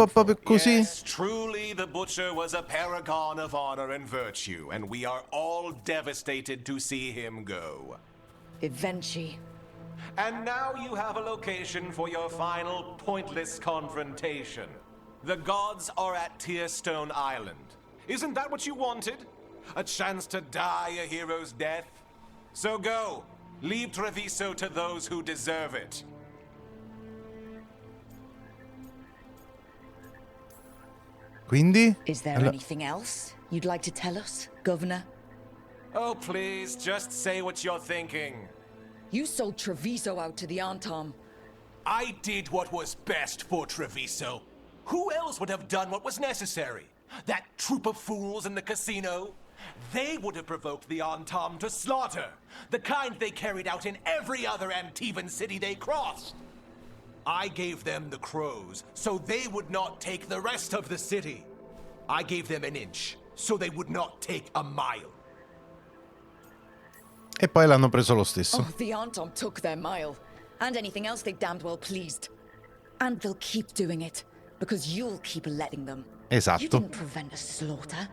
Yes, truly the butcher was a paragon of honor and virtue, and we are all devastated to see him go. Eventually. And now you have a location for your final pointless confrontation. The gods are at Tearstone Island. Isn't that what you wanted? A chance to die a hero's death? So go. Leave Treviso to those who deserve it. Quindi? Is there anything else you'd like to tell us, Governor? Oh, please, just say what you're thinking. You sold Treviso out to the Antom. I did what was best for Treviso. Who else would have done what was necessary? That troop of fools in the casino? They would have provoked the Antom to slaughter, the kind they carried out in every other Antivan city they crossed. I gave them the crows, so they would not take the rest of the city. I gave them an inch, so they would not take a mile. E poi l'hanno preso lo stesso. Oh, the Antom took their mile. And anything else they damned well pleased. And they'll keep doing it, because you'll keep letting them. Esatto. You didn't prevent a slaughter.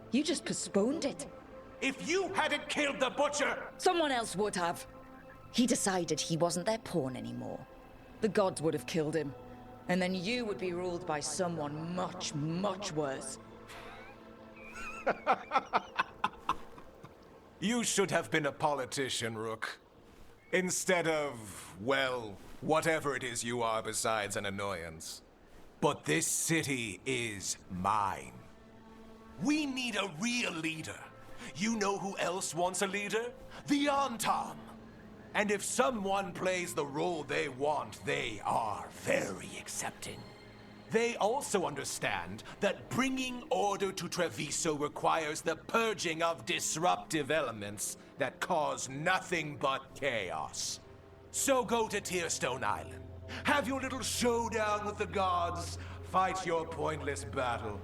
You just postponed it. If you hadn't killed the butcher... Someone else would have. He decided he wasn't their pawn anymore. The gods would have killed him. And then you would be ruled by someone much, much worse. You should have been a politician, Rook. Instead of, well, whatever it is you are besides an annoyance. But this city is mine. We need a real leader. You know who else wants a leader? The Antom. And if someone plays the role they want, they are very accepting. They also understand that bringing order to Treviso requires the purging of disruptive elements that cause nothing but chaos. So go to Tearstone Island. Have your little showdown with the gods, fight your pointless battle,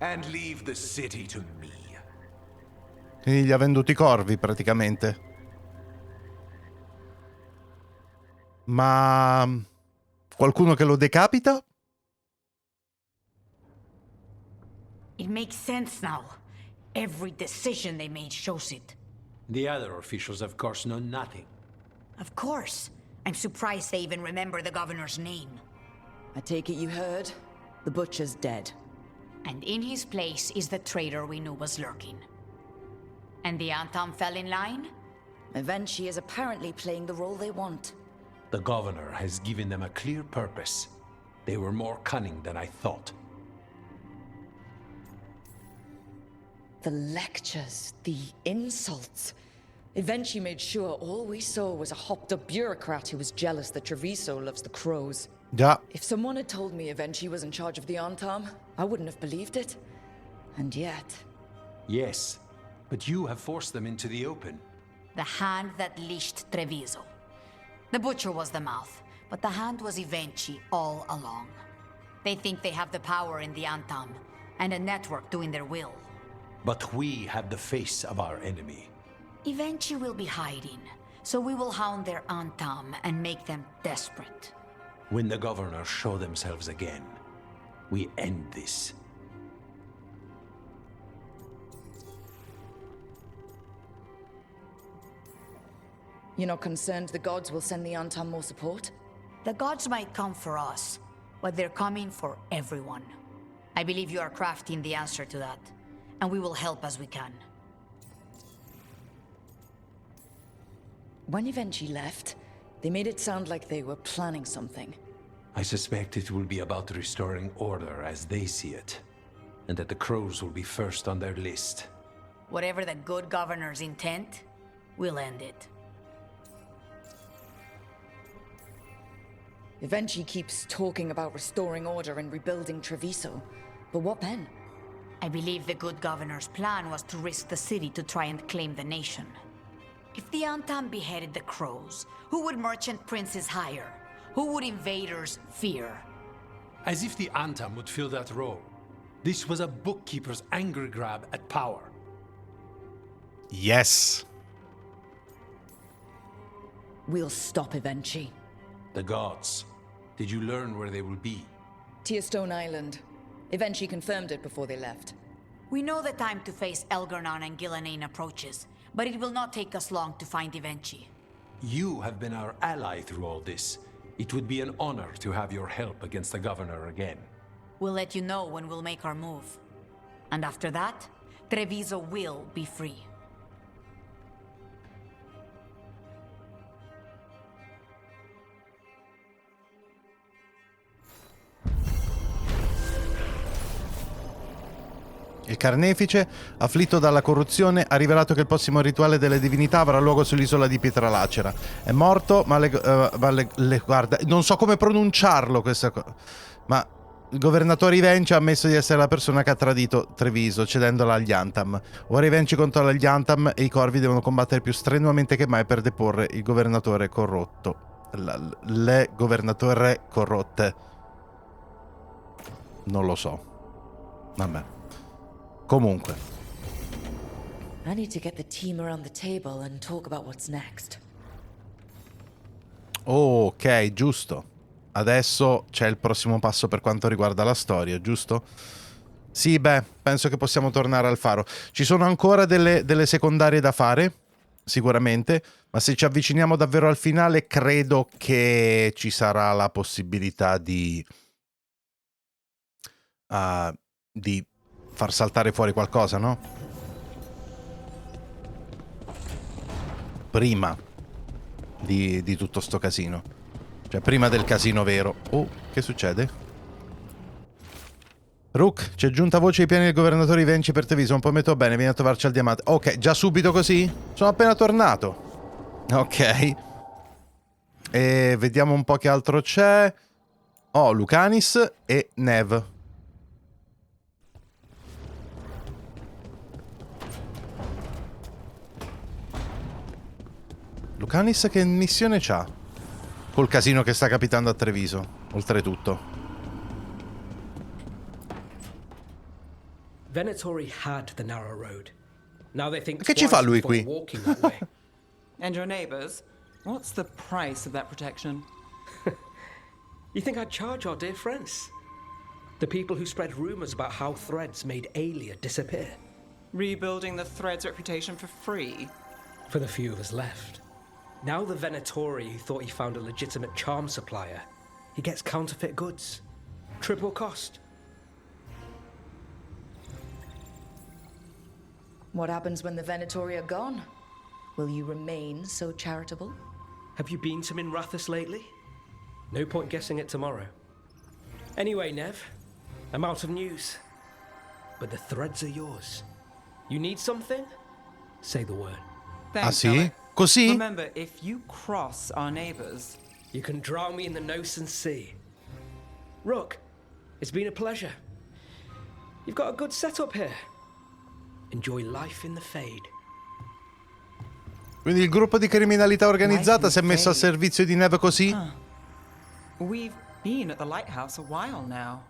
and leave the city to me. Quindi gli ha venduti i corvi, praticamente. Ma qualcuno che lo decapita? It makes sense now. Every decision they made shows it. The other officials, of course, know nothing. Of course. I'm surprised they even remember the governor's name. I take it you heard? The butcher's dead. And in his place is the traitor we knew was lurking. And the Antom fell in line? Eventually is apparently playing the role they want. The governor has given them a clear purpose. They were more cunning than I thought. The lectures, the insults. Eventually made sure all we saw was a hopped-up bureaucrat who was jealous that Treviso loves the crows. Yeah. If someone had told me Eventually was in charge of the Antom, I wouldn't have believed it. And yet... Yes, but you have forced them into the open. The hand that leashed Treviso. The butcher was the mouth, but the hand was Evenchi all along. They think they have the power in the Antam, and a network doing their will. But we have the face of our enemy. Evenchi will be hiding, so we will hound their Antam and make them desperate. When the governors show themselves again, we end this. You're not concerned the gods will send the Antam more support? The gods might come for us, but they're coming for everyone. I believe you are crafting the answer to that, and we will help as we can. When Evenchi left, they made it sound like they were planning something. I suspect it will be about restoring order as they see it, and that the crows will be first on their list. Whatever the good governor's intent, we'll end it. Evenchi keeps talking about restoring order and rebuilding Treviso. But what then? I believe the good governor's plan was to risk the city to try and claim the nation. If the Antam beheaded the crows, who would merchant princes hire? Who would invaders fear? As if the Antam would fill that role. This was a bookkeeper's angry grab at power. Yes. We'll stop Evenchi. The gods. Did you learn where they will be? Tearstone Island. Evenchi confirmed it before they left. We know the time to face Elgar'nan and Ghilanane approaches, but it will not take us long to find Evenchi. You have been our ally through all this. It would be an honor to have your help against the governor again. We'll let you know when we'll make our move. And after that, Treviso will be free. Il carnefice, afflitto dalla corruzione, ha rivelato che il prossimo rituale delle divinità avrà luogo sull'isola di Pietralacera. È morto, ma guarda, non so come pronunciarlo questa cosa. Ma il governatore Evenchi ha ammesso di essere la persona che ha tradito Treviso, cedendola agli Antam. Ora Evenchi controlla gli Antam e i corvi devono combattere più strenuamente che mai per deporre il governatore corrotto. Le governatore corrotte. Non lo so. Vabbè. Comunque. I need to get the team around the table and talk about what's next. Ok, giusto. Adesso c'è il prossimo passo per quanto riguarda la storia, giusto? Sì, beh, penso che possiamo tornare al faro. Ci sono ancora delle secondarie da fare, sicuramente, ma se ci avviciniamo davvero al finale credo che ci sarà la possibilità di far saltare fuori qualcosa, no? Prima di tutto sto casino. Cioè, prima del casino vero. Oh, che succede? Rook, c'è giunta voce ai piani del governatore Evenchi per Treviso. Non prometto bene, vieni a trovarci al diamante. Ok, già subito così? Sono appena tornato. Ok. E vediamo un po' che altro c'è. Oh, Lucanis e Nev. Lucanis che missione c'ha? Col casino che sta capitando a Treviso, oltretutto. Venatori had the narrow road. Now they think che ci fa lui qui? Walking that way. And your neighbors? What's the price of that protection? You think I'd charge our dear friends? The people who spread rumors about how Threads made Aelia disappear. Rebuilding the Threads' reputation for free? For the few of us left. Now the Venatori who thought he found a legitimate charm supplier, he gets counterfeit goods. Triple cost. What happens when the Venatori are gone? Will you remain so charitable? Have you been to Minrathous lately? No point guessing it tomorrow. Anyway, Nev, I'm out of news. But the Threads are yours. You need something? Say the word. Thanks, ah sì? Alec. Così? Remember, if you cross our neighbors... You can drown me in the Nosen Sea. Rook, it's been a pleasure. You've got a good setup here. Enjoy life in the Fade. Quindi il gruppo di criminalità organizzata si è messo al servizio di Nev così? We've been at the lighthouse a while now.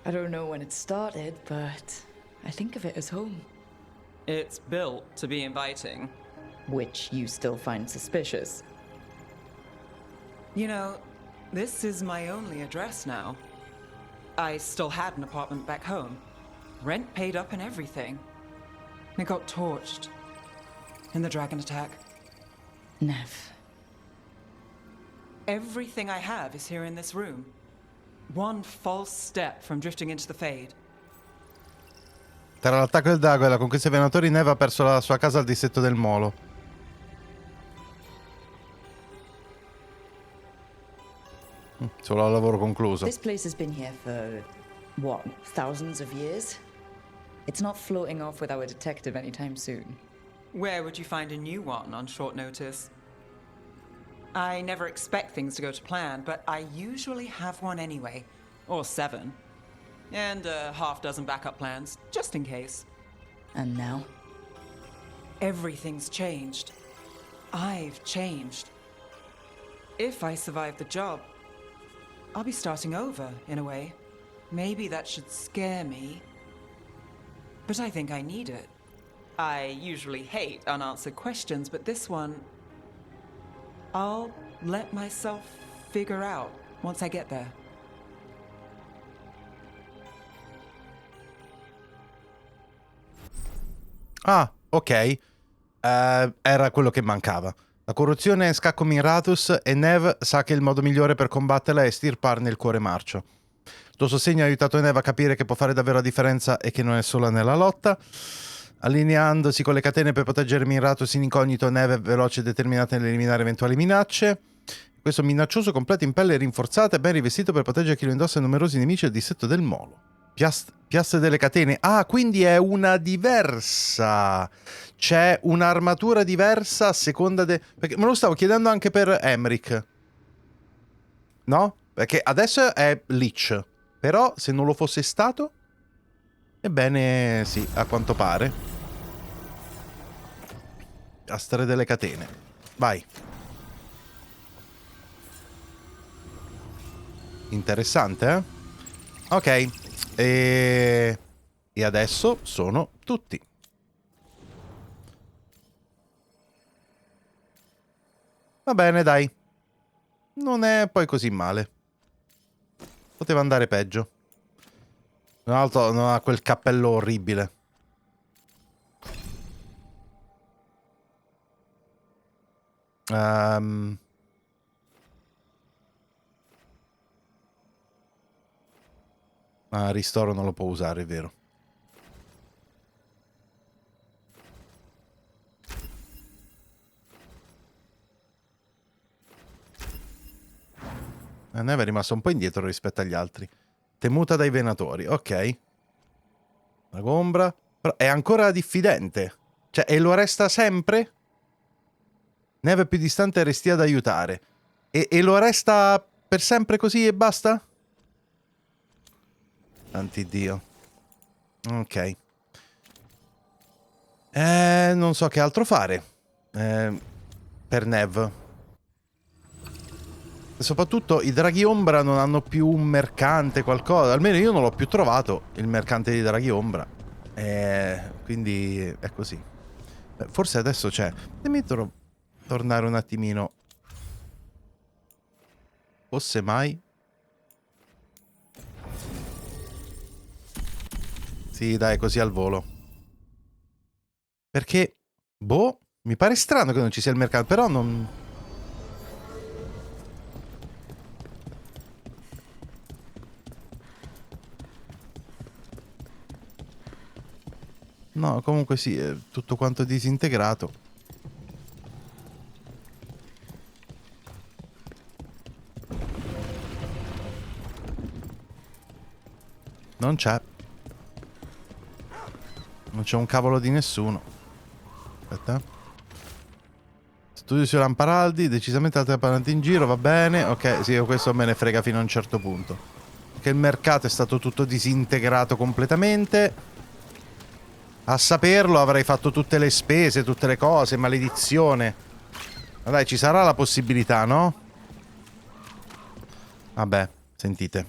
I don't know when it started, but I think of it as home. It's built to be inviting. Which you still find suspicious. You know, this is my only address now. I still had an apartment back home. Rent paid up and everything. It got torched in the dragon attack. Nev. Everything I have is here in this room. One false step from drifting into the Fade. Tra l'attacco del drago e la conquista dei venatori, Nev ha perso la sua casa al distretto del molo. Solo al lavoro concluso. This place has been here for, what, thousands of years? It's not floating off without a detective anytime soon. Where would you find a new one on short notice? I never expect things to go to plan, but I usually have one anyway. Or 7. And a half-dozen backup plans, just in case. And now? Everything's changed. I've changed. If I survive the job, I'll be starting over, in a way. Maybe that should scare me. But I think I need it. I usually hate unanswered questions, but this one, I'll let myself figure out once I get there. Ah, ok. Era quello che mancava. La corruzione è scacco Miratus e Nev sa che il modo migliore per combatterla è estirparne il cuore marcio. Il tuo sostegno ha aiutato Nev a capire che può fare davvero la differenza e che non è sola nella lotta. Allineandosi con le catene per proteggere Miratus in incognito, Nev è veloce e determinata nell'eliminare eventuali minacce. Questo minaccioso completo in pelle rinforzata è ben rivestito per proteggere chi lo indossa e numerosi nemici del distretto del molo. Piastre delle catene. Ah, quindi è una diversa. C'è un'armatura diversa a seconda perché me lo stavo chiedendo anche per Emric. No? Perché adesso è Lich. Però se non lo fosse stato, ebbene sì, a quanto pare. Piastre delle catene. Vai. Interessante, eh? Ok. E adesso sono tutti. Va bene, dai. Non è poi così male. Poteva andare peggio. Tra l'altro non ha quel cappello orribile. Ah, ristoro non lo può usare, è vero. Neve è rimasto un po' indietro rispetto agli altri. Temuta dai venatori, ok. La gombra. Però è ancora diffidente. Cioè, e lo resta sempre? Neve più distante resti ad aiutare. E lo resta per sempre così e basta? Santi Dio. Ok. Non so che altro fare. Per Nev. E soprattutto i draghi ombra non hanno più un mercante, qualcosa. Almeno io non l'ho più trovato, il mercante di draghi ombra. Quindi è così. Forse adesso c'è. Fammi tornare un attimino. Fosse mai... Sì, dai, così al volo. Perché, boh, mi pare strano che non ci sia il mercato, però non... No, comunque sì, è tutto quanto disintegrato. Non c'è. Non c'è un cavolo di nessuno. Aspetta. Studio sui lamparaldi, decisamente altre lamparaldi in giro, va bene. Ok, sì, questo me ne frega fino a un certo punto. Perché il mercato è stato tutto disintegrato completamente. A saperlo avrei fatto tutte le spese, tutte le cose, maledizione. Ma dai, ci sarà la possibilità, no? Vabbè, sentite.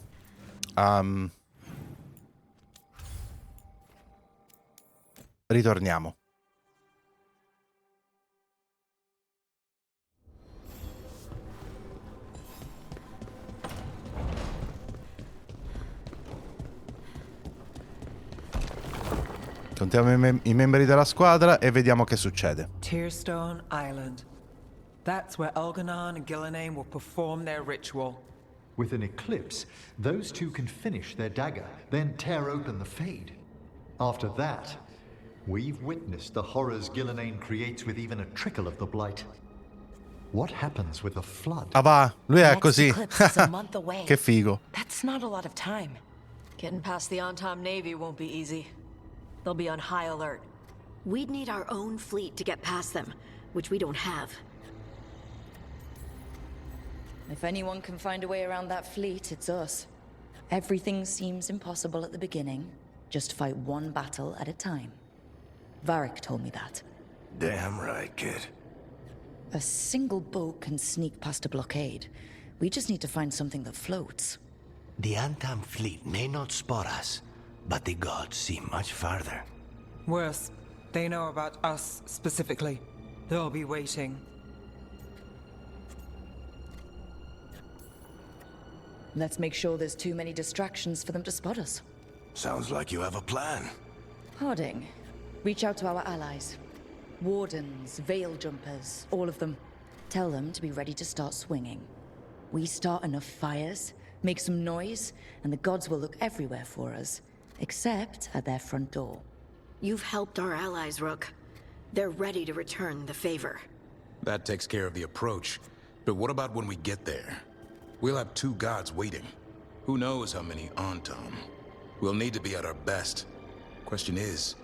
Ritorniamo. Contiamo i membri della squadra e vediamo che succede. Tearstone Island. That's where Elganon and Gillenane will perform their ritual. With an eclipse, those two can finish their dagger, then tear open the Fade. After that, we've witnessed the horrors Gillenane creates with even a trickle of the blight. What happens with a flood? Ah va, lui è così. Eclipse is a month away. Che figo. That's not a lot of time. Getting past the on-time Navy won't be easy. They'll be on high alert. We'd need our own fleet to get past them, which we don't have. If anyone can find a way around that fleet, it's us. Everything seems impossible at the beginning. Just fight one battle at a time. Varric told me that. Damn right, kid. A single boat can sneak past a blockade. We just need to find something that floats. The Antam fleet may not spot us, but the gods see much farther. Worse, they know about us specifically. They'll be waiting. Let's make sure there's too many distractions for them to spot us. Sounds like you have a plan. Harding, reach out to our allies. Wardens, veil jumpers, all of them. Tell them to be ready to start swinging. We start enough fires, make some noise, and the gods will look everywhere for us. Except at their front door. You've helped our allies, Rook. They're ready to return the favor. That takes care of the approach. But what about when we get there? We'll have two gods waiting. Who knows how many Antam? We'll need to be at our best. Question is,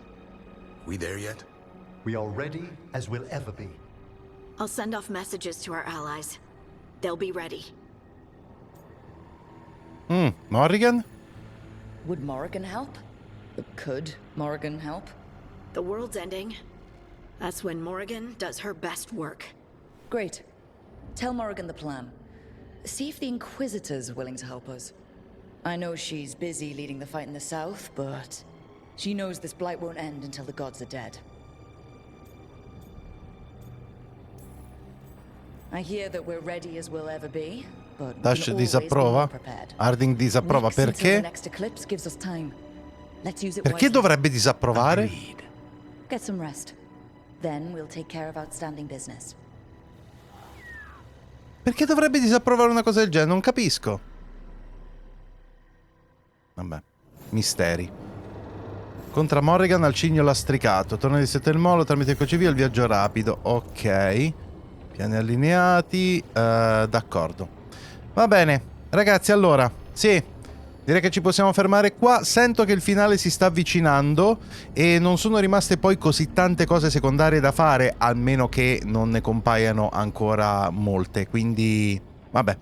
we there yet? We are ready as we'll ever be. I'll send off messages to our allies. They'll be ready. Morrigan? Would Morrigan help? Could Morrigan help? The world's ending. That's when Morrigan does her best work. Great. Tell Morrigan the plan. See if the Inquisitor's willing to help us. I know she's busy leading the fight in the south, but she knows this blight won't end until the gods are dead. I hear that we're ready as we'll ever be, but Dash disapprova. Harding disapprova perché? Perché dovrebbe disapprovare? Get some rest. Then we'll take care of outstanding business. Perché dovrebbe disapprovare una cosa del genere? Non capisco. Vabbè, misteri. Contra Morrigan al cigno lastricato. Torna di sette il molo tramite il cocevia il viaggio rapido. Ok. Piani allineati. D'accordo. Va bene. Ragazzi, allora, sì. Direi che ci possiamo fermare qua. Sento che il finale si sta avvicinando e non sono rimaste poi così tante cose secondarie da fare, almeno che non ne compaiano ancora molte. Quindi, vabbè.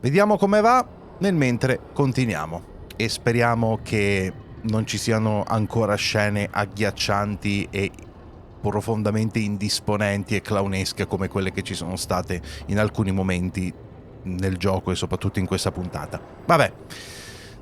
Vediamo come va. Nel mentre continuiamo. E speriamo che non ci siano ancora scene agghiaccianti e profondamente indisponenti e clownesche come quelle che ci sono state in alcuni momenti nel gioco e soprattutto in questa puntata. Vabbè.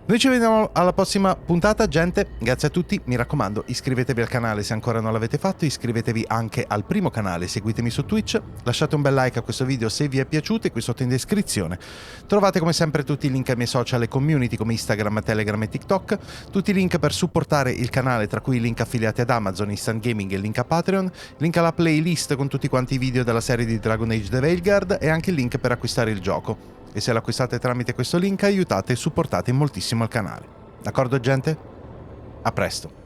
Noi ci vediamo alla prossima puntata, gente. Grazie a tutti, mi raccomando, iscrivetevi al canale se ancora non l'avete fatto, iscrivetevi anche al primo canale, seguitemi su Twitch, lasciate un bel like a questo video se vi è piaciuto e qui sotto in descrizione trovate come sempre tutti i link ai miei social e community come Instagram, Telegram e TikTok, tutti i link per supportare il canale, tra cui i link affiliati ad Amazon, Instant Gaming e il link a Patreon, link alla playlist con tutti quanti i video della serie di Dragon Age The Veilguard e anche il link per acquistare il gioco. E se l'acquistate tramite questo link aiutate e supportate moltissimo il canale. D'accordo, gente? A presto!